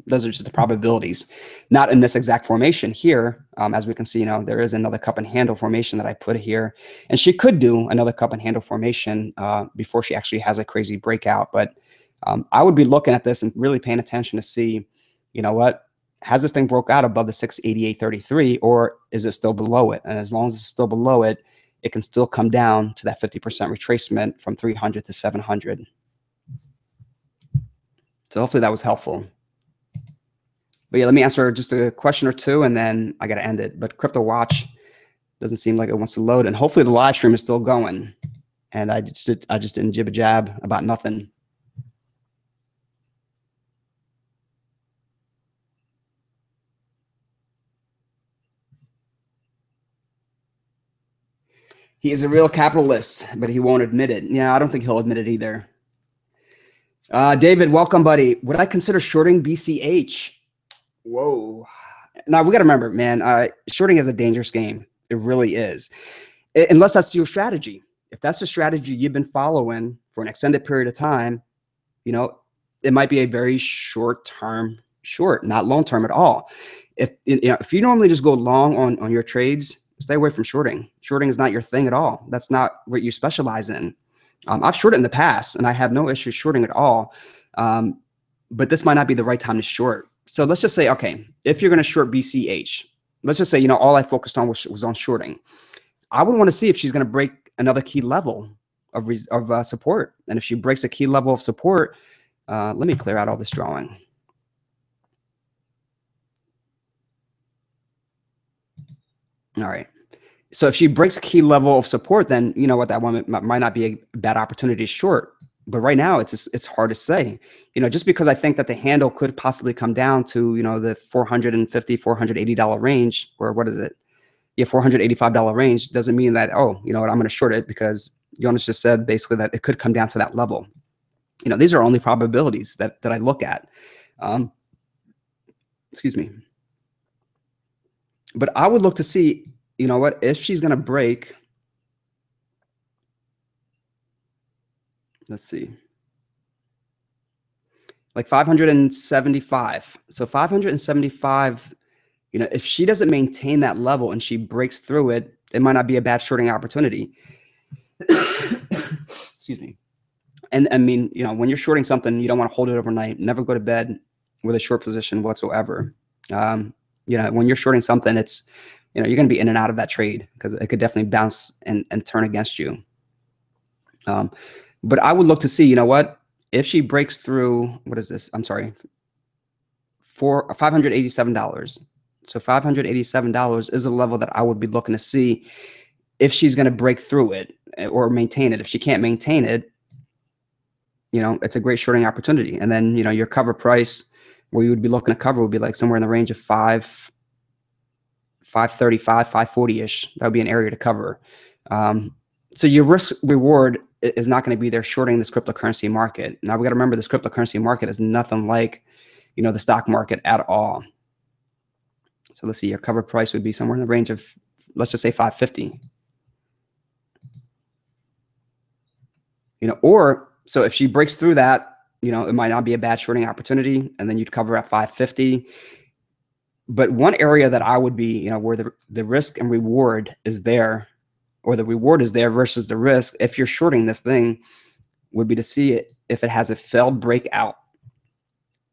Those are just the probabilities. Not in this exact formation here. As we can see, there is another cup and handle formation that I put here. And she could do another cup and handle formation before she actually has a crazy breakout. But I would be looking at this and really paying attention to see, has this thing broke out above the 688.33, or is it still below it? And as long as it's still below it, it can still come down to that 50% retracement from 300 to 700. So hopefully that was helpful. But yeah, let me answer just a question or two, and then I got to end it. But Crypto Watch doesn't seem like it wants to load, and hopefully the live stream is still going. And I just didn't jib a jab about nothing. He is a real capitalist, but he won't admit it. Yeah, I don't think he'll admit it either. David, welcome, buddy. Would I consider shorting BCH? Whoa. Now, we got to remember, man, shorting is a dangerous game. It really is. Unless that's your strategy. If that's the strategy you've been following for an extended period of time, it might be a very short-term short, not long-term at all. If you normally just go long on your trades, stay away from shorting. Shorting is not your thing at all. That's not what you specialize in. I've shorted in the past, and I have no issues shorting at all. But this might not be the right time to short. So let's just say, okay, if you're going to short BCH, let's just say, all I focused on was on shorting. I would want to see if she's going to break another key level of support. And if she breaks a key level of support, let me clear out all this drawing. All right. So if she breaks a key level of support, then you know what, that one might not be a bad opportunity to short. But right now, it's hard to say. Just because I think that the handle could possibly come down to the $450, $480 range, or what is it? Yeah, $485 range doesn't mean that, oh, you know what, I'm going to short it, because Jonas just said basically that it could come down to that level. These are only probabilities that I look at. Excuse me. But I would look to see, what, if she's going to break, let's see, like 575. So 575, if she doesn't maintain that level and she breaks through it, it might not be a bad shorting opportunity. Excuse me. And I mean, when you're shorting something, you don't want to hold it overnight. Never go to bed with a short position whatsoever. When you're shorting something, it's, you're going to be in and out of that trade, because it could definitely bounce and turn against you. But I would look to see, what, if she breaks through, what is this? I'm sorry, for $587. So $587 is a level that I would be looking to see if she's going to break through it or maintain it. If she can't maintain it, it's a great shorting opportunity. And then, your cover price where you would be looking to cover would be like somewhere in the range of 535, 540-ish. That would be an area to cover. So your risk reward is not going to be there shorting this cryptocurrency market. Now we got to remember, this cryptocurrency market is nothing like, the stock market at all. So let's see, your cover price would be somewhere in the range of, let's just say 550. Or so if she breaks through that, it might not be a bad shorting opportunity, and then you'd cover at 550. But one area that I would be, where the risk and reward is there, or the reward is there versus the risk, if you're shorting this thing, would be to see it if it has a failed breakout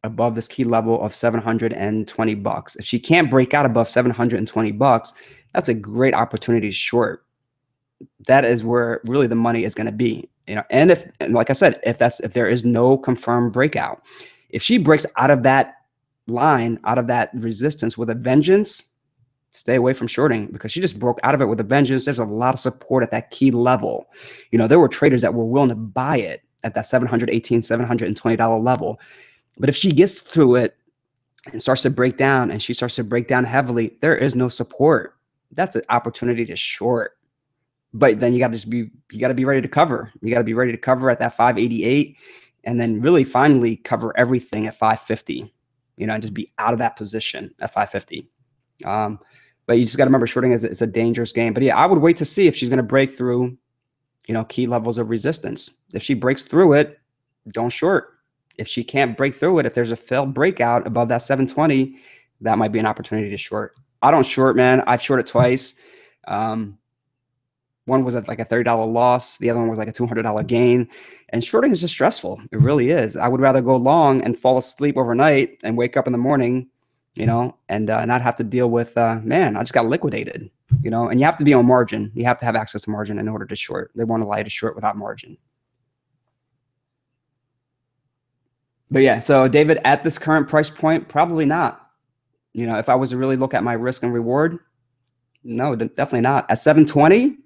above this key level of $720. If she can't break out above $720, that's a great opportunity to short. That is where really the money is going to be. And like I said, if there is no confirmed breakout, if she breaks out of that line, out of that resistance with a vengeance, stay away from shorting because she just broke out of it with a vengeance. There's a lot of support at that key level. You know, there were traders that were willing to buy it at that $718, $720 level. But if she gets through it and starts to break down, and she starts to break down heavily, there is no support. That's an opportunity to short. But then you got to be ready to cover. You got to be ready to cover at that 588, and then really finally cover everything at 550. You know, and just be out of that position at 550. But you just got to remember, shorting is a dangerous game. But yeah, I would wait to see if she's going to break through, you know, key levels of resistance. If she breaks through it, don't short. If she can't break through it, if there's a failed breakout above that 720, that might be an opportunity to short. I don't short, man. I've shorted twice. One was at like a $30 loss. The other one was like a $200 gain. And shorting is just stressful. It really is. I would rather go long and fall asleep overnight and wake up in the morning, you know, and not have to deal with, man, I just got liquidated, you know. And you have to be on margin. You have to have access to margin in order to short. They won't allow you to short without margin. But yeah, so David, at this current price point, probably not. You know, if I was to really look at my risk and reward, no, definitely not. At 720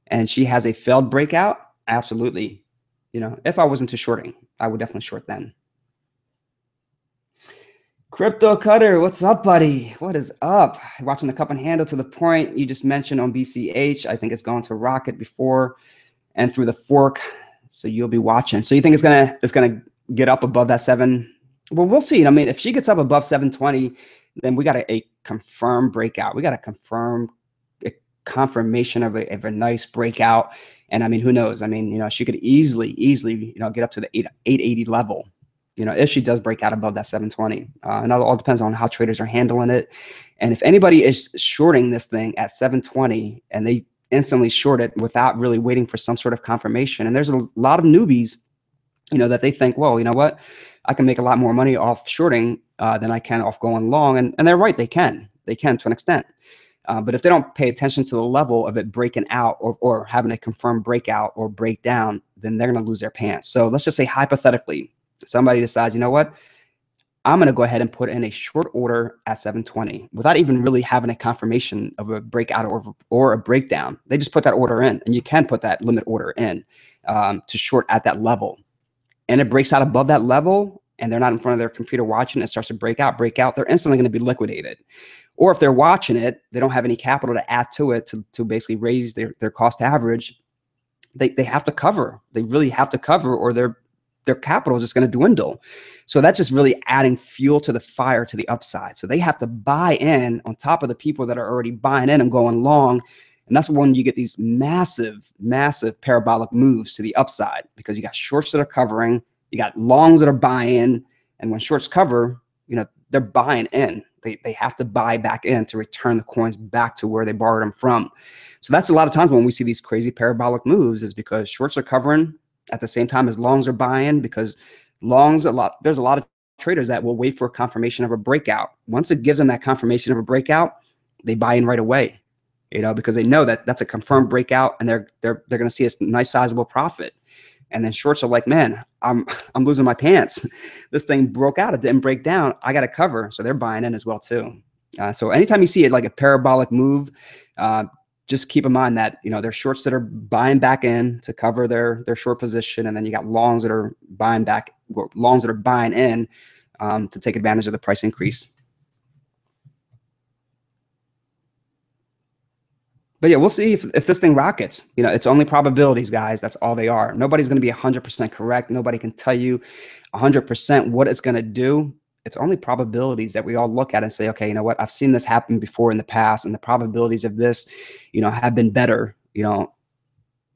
and she has a failed breakout, absolutely. You know, if I wasn't to shorting, I would definitely short then. Crypto Cutter, what's up, buddy? What is up? Watching the cup and handle to the point you just mentioned on BCH. I think it's going to rocket before and through the fork. So you'll be watching. So you think it's gonna get up above that 7? Well, we'll see. I mean, if she gets up above 720, then we got a confirmed breakout. We got a confirmation of a nice breakout. And I mean, who knows? I mean, you know, she could easily, you know, get up to the 880 level, you know, if she does break out above that 720. And it all depends on how traders are handling it. And if anybody is shorting this thing at 720 and they instantly short it without really waiting for some sort of confirmation, and there's a lot of newbies, you know, that they think, well, you know what, I can make a lot more money off shorting than I can off going long. And they're right, they can to an extent. But if they don't pay attention to the level of it breaking out or having a confirmed breakout or breakdown, then they're going to lose their pants. So let's just say hypothetically, somebody decides, you know what, I'm going to go ahead and put in a short order at 720 without even really having a confirmation of a breakout or a breakdown. They just put that order in, and you can put that limit order in to short at that level. And it breaks out above that level, and they're not in front of their computer watching it, starts to break out, they're instantly going to be liquidated. Or if they're watching it, they don't have any capital to add to it to basically raise their cost average. They have to cover. They really have to cover, or their capital is just going to dwindle. So that's just really adding fuel to the fire to the upside. So they have to buy in on top of the people that are already buying in and going long. And that's when you get these massive, massive parabolic moves to the upside, because you got shorts that are covering, you got longs that are buying. And when shorts cover, you know, they're buying in. They have to buy back in to return the coins back to where they borrowed them from. So that's a lot of times when we see these crazy parabolic moves, is because shorts are covering at the same time as longs are buying, because longs, there's a lot of traders that will wait for a confirmation of a breakout. Once it gives them that confirmation of a breakout, they buy in right away, you know, because they know that that's a confirmed breakout, and they're going to see a nice sizable profit. And then shorts are like, man, I'm losing my pants. This thing broke out. It didn't break down. I got to cover. So they're buying in as well too. So anytime you see it like a parabolic move, just keep in mind that, you know, there's shorts that are buying back in to cover their short position. And then you got longs that are buying back, longs that are buying in to take advantage of the price increase. But yeah, we'll see if this thing rockets. You know, it's only probabilities, guys. That's all they are. Nobody's going to be 100% correct. Nobody can tell you 100% what it's going to do. It's only probabilities that we all look at and say, okay, you know what? I've seen this happen before in the past, and the probabilities of this, you know, have been better, you know.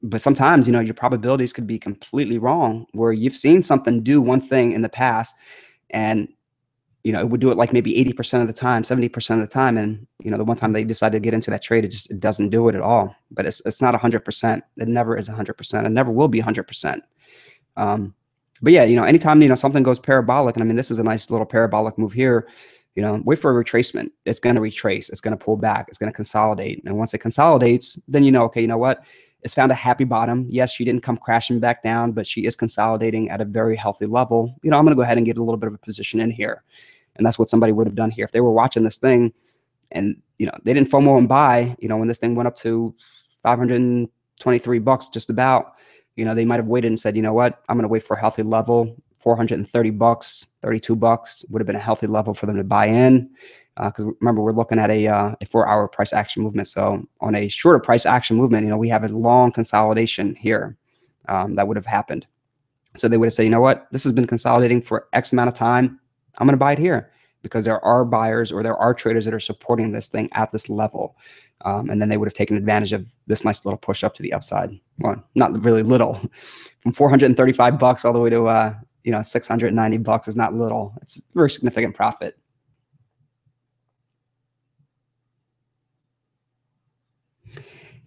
But sometimes, you know, your probabilities could be completely wrong, where you've seen something do one thing in the past, and you know, it would do it like maybe 80% of the time, 70% of the time. And, you know, the one time they decide to get into that trade, it doesn't do it at all. But it's not 100%. It never is 100%. It never will be 100%. But yeah, you know, anytime, you know, something goes parabolic, and I mean, this is a nice little parabolic move here, you know, wait for a retracement. It's going to retrace. It's going to pull back. It's going to consolidate. And once it consolidates, then, you know, okay, you know what? It's found a happy bottom. Yes, she didn't come crashing back down, but she is consolidating at a very healthy level. You know, I'm going to go ahead and get a little bit of a position in here. And that's what somebody would have done here. If they were watching this thing And, they didn't FOMO and buy, when this thing went up to $523 just about, they might've waited and said, you know what, I'm going to wait for a healthy level. $430, $32 would have been a healthy level for them to buy in. Because remember, we're looking at a 4-hour price action movement. So on a shorter price action movement, we have a long consolidation here that would have happened. So they would have said, you know what, this has been consolidating for X amount of time. I'm going to buy it here because there are buyers or there are traders that are supporting this thing at this level. And then they would have taken advantage of this nice little push up to the upside. Well, not really little. From $435 all the way to $690 is not little. It's a very significant profit.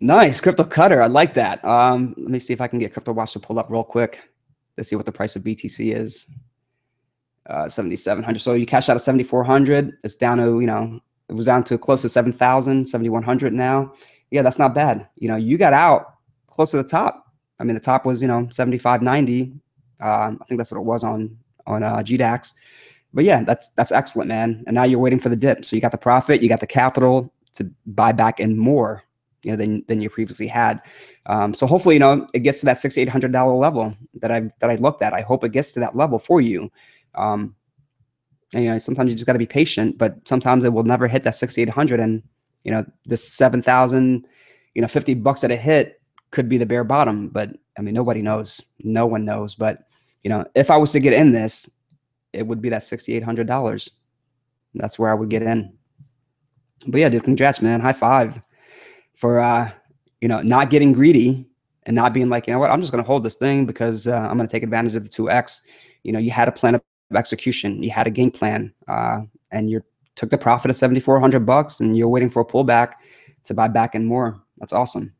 Nice, Crypto Cutter. I like that. Let me see if I can get Crypto Watch to pull up real quick to see what the price of BTC is. 7,700. So you cashed out at 7,400. It's down to, it was down to close to 7,000, 7,100 now. Yeah, that's not bad. You got out close to the top. I mean, the top was, 7,590. I think that's what it was on GDAX. But yeah, that's excellent, man. And now you're waiting for the dip. So you got the profit, you got the capital to buy back in more, than you previously had. So hopefully, it gets to that $6,800 level that I looked at. I hope it gets to that level for you. And, sometimes you just got to be patient, but sometimes it will never hit that 6,800. And, this 7,000, $50 that it hit could be the bare bottom. But I mean, nobody knows. No one knows. But, if I was to get in this, it would be that $6,800. That's where I would get in. But yeah, dude, congrats, man. High five for, not getting greedy and not being like, you know what, I'm just going to hold this thing because I'm going to take advantage of the 2X. You had a plan of execution. You had a game plan, and you took the profit of $7,400 and you're waiting for a pullback to buy back and more. That's awesome.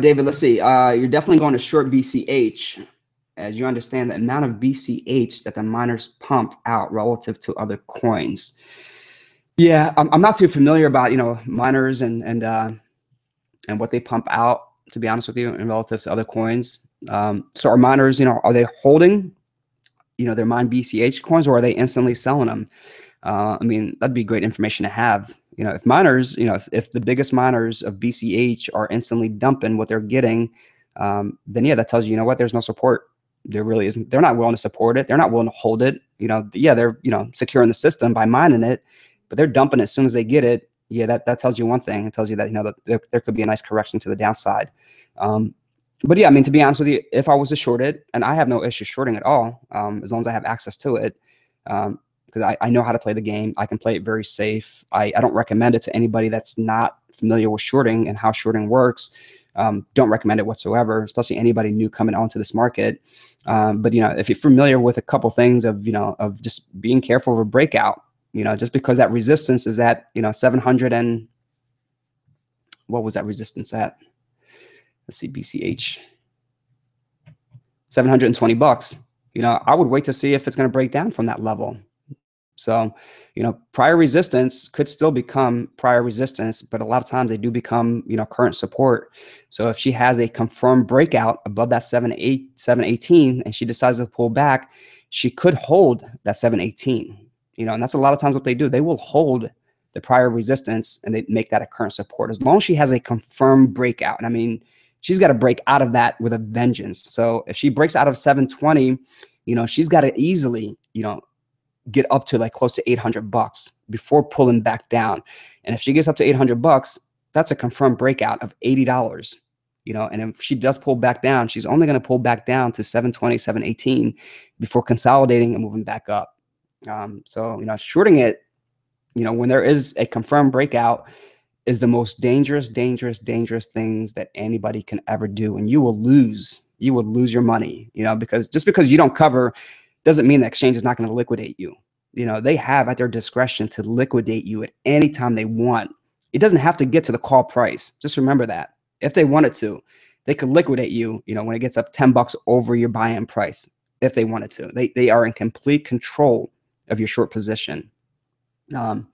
David, let's see. You're definitely going to short BCH as you understand the amount of BCH that the miners pump out relative to other coins. Yeah, I'm not too familiar about, miners and what they pump out, to be honest with you, in relative to other coins. So are miners, are they holding, their mine BCH coins, or are they instantly selling them? I mean, that'd be great information to have. If miners, if the biggest miners of BCH are instantly dumping what they're getting, then yeah, that tells you, what, there's no support. There really isn't. They're not willing to support it. They're not willing to hold it. Yeah, they're, securing the system by mining it, but they're dumping as soon as they get it. Yeah, that tells you one thing. It tells you that, that there could be a nice correction to the downside. But yeah, I mean, to be honest with you, if I was to short it, and I have no issue shorting at all, as long as I have access to it, because I know how to play the game. I can play it very safe. I don't recommend it to anybody that's not familiar with shorting and how shorting works. Don't recommend it whatsoever, especially anybody new coming onto this market. But if you're familiar with a couple things of of just being careful of a breakout, just because that resistance is at 700 and what was that resistance at? Let's see, BCH, $720. I would wait to see if it's going to break down from that level. So, prior resistance could still become prior resistance, but a lot of times they do become, current support. So if she has a confirmed breakout above that 718 and she decides to pull back, she could hold that 718, and that's a lot of times what they do. They will hold the prior resistance and they make that a current support as long as she has a confirmed breakout. And I mean, she's got to break out of that with a vengeance. So if she breaks out of 720, she's got to easily, get up to like close to $800 before pulling back down. And if she gets up to $800, that's a confirmed breakout of $80, and if she does pull back down, she's only going to pull back down to 720, 718 before consolidating and moving back up. So, shorting it, when there is a confirmed breakout is the most dangerous things that anybody can ever do. And you will lose your money, because just because you don't cover doesn't mean the exchange is not going to liquidate you. They have at their discretion to liquidate you at any time they want. It doesn't have to get to the call price. Just remember that. If they wanted to, they could liquidate you, when it gets up $10 over your buy-in price, if they wanted to. They are in complete control of your short position. So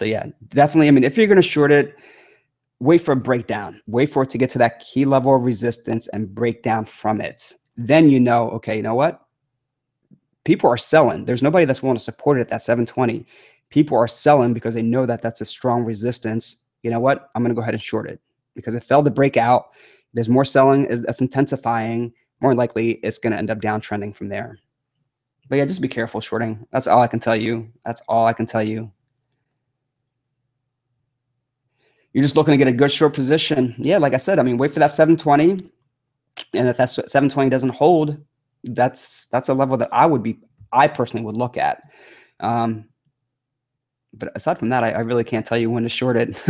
yeah, definitely. I mean, if you're going to short it, wait for a breakdown. Wait for it to get to that key level of resistance and break down from it. Then you know, okay, you know what? People are selling. There's nobody that's willing to support it at that 720. People are selling because they know that that's a strong resistance. You know what? I'm going to go ahead and short it because it failed to break out. There's more selling that's intensifying. More likely, it's going to end up downtrending from there. But yeah, just be careful shorting. That's all I can tell you. That's all I can tell you. You're just looking to get a good short position. Yeah, like I said, I mean, wait for that 720. And if that 720 doesn't hold, that's a level that I personally would look at. But aside from that, I really can't tell you when to short it.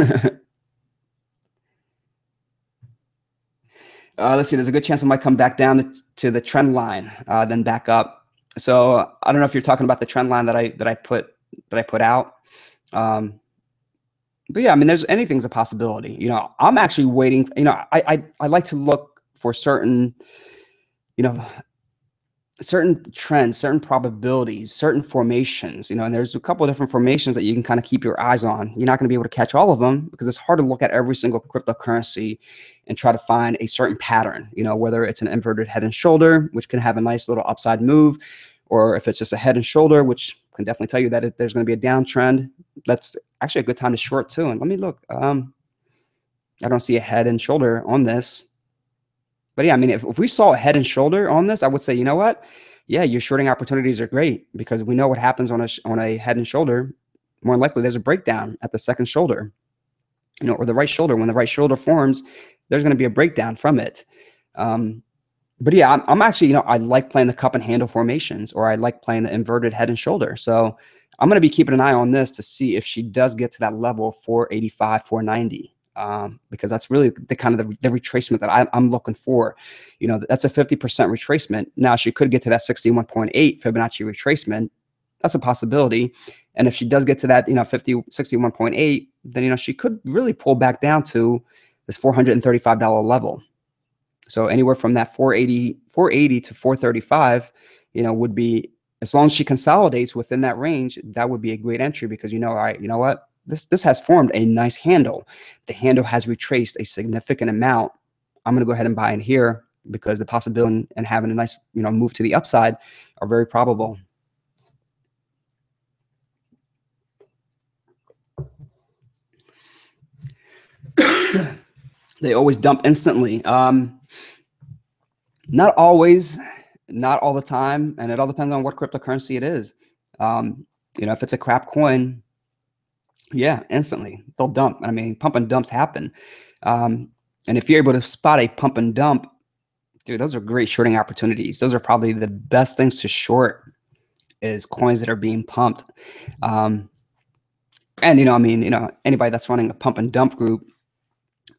Let's see, there's a good chance it might come back down to the trend line, then back up. So I don't know if you're talking about the trend line that I put out. But yeah, I mean, anything's a possibility. You know, I'm actually waiting. You know, I like to look for certain, you know, certain trends, certain probabilities, certain formations, you know, and there's a couple of different formations that you can kind of keep your eyes on. You're not going to be able to catch all of them because it's hard to look at every single cryptocurrency and try to find a certain pattern, you know, whether it's an inverted head and shoulder, which can have a nice little upside move, or if it's just a head and shoulder, which can definitely tell you that there's going to be a downtrend. That's actually a good time to short too. And let me look. I don't see a head and shoulder on this. But yeah, I mean, if we saw a head and shoulder on this, I would say, you know what? Yeah, your shorting opportunities are great because we know what happens on a head and shoulder. More likely, there's a breakdown at the second shoulder, you know, or the right shoulder. When the right shoulder forms, there's going to be a breakdown from it. But yeah, I'm actually, you know, I like playing the cup and handle formations, or I like playing the inverted head and shoulder. So I'm going to be keeping an eye on this to see if she does get to that level 485, 490. Because that's really the kind of the retracement that I'm looking for. You know, that's a 50% retracement. Now she could get to that 61.8 Fibonacci retracement. That's a possibility. And if she does get to that, you know, 61.8, then, you know, she could really pull back down to this $435 level. So anywhere from that 480 to 435, you know, would be, as long as she consolidates within that range, that would be a great entry because, you know, all right, you know what? This has formed a nice handle. The handle has retraced a significant amount. I'm going to go ahead and buy in here because the possibility and having a nice, you know, move to the upside are very probable. They always dump instantly. Not always, not all the time, and it all depends on what cryptocurrency it is. You know, if it's a crap coin, yeah, instantly they'll dump. I mean, pump and dumps happen. And if you're able to spot a pump and dump, dude, those are great shorting opportunities. Those are probably the best things to short, is coins that are being pumped. And, you know, I mean, you know, anybody that's running a pump and dump group,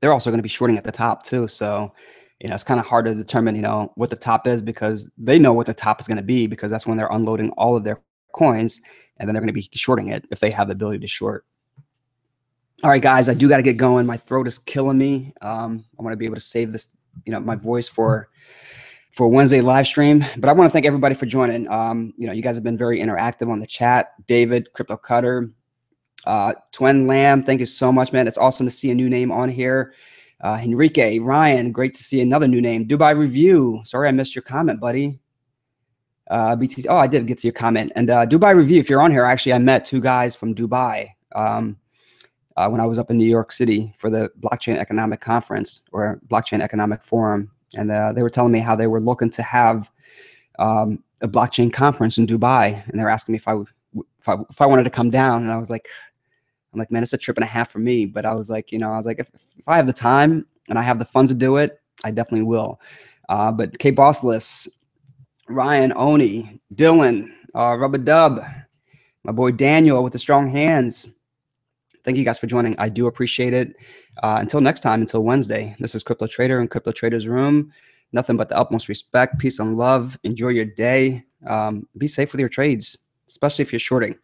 they're also going to be shorting at the top too. So, you know, it's kind of hard to determine, you know, what the top is because they know what the top is going to be because that's when they're unloading all of their coins and then they're going to be shorting it if they have the ability to short. All right, guys, I do got to get going. My throat is killing me. I want to be able to save this, you know, my voice for Wednesday live stream. But I want to thank everybody for joining. You know, you guys have been very interactive on the chat. David, Crypto Cutter, Twin Lamb, thank you so much, man. It's awesome to see a new name on here. Enrique, Ryan, great to see another new name. Dubai Review. Sorry I missed your comment, buddy. BTC. Oh, I did get to your comment. And Dubai Review, if you're on here, actually, I met two guys from Dubai when I was up in New York City for the Blockchain Economic Conference or Blockchain Economic Forum. And they were telling me how they were looking to have a blockchain conference in Dubai. And they were asking me if I wanted to come down. And I was like, man, it's a trip and a half for me. But I was like, you know, if I have the time and I have the funds to do it, I definitely will. But K Bossless, Ryan, Oni, Dylan, Rubber Dub, my boy Daniel with the strong hands. Thank you guys for joining. I do appreciate it. Until next time, until Wednesday, this is Crypto Trader and CryptoTraders Room. Nothing but the utmost respect, peace, and love. Enjoy your day. Be safe with your trades, especially if you're shorting.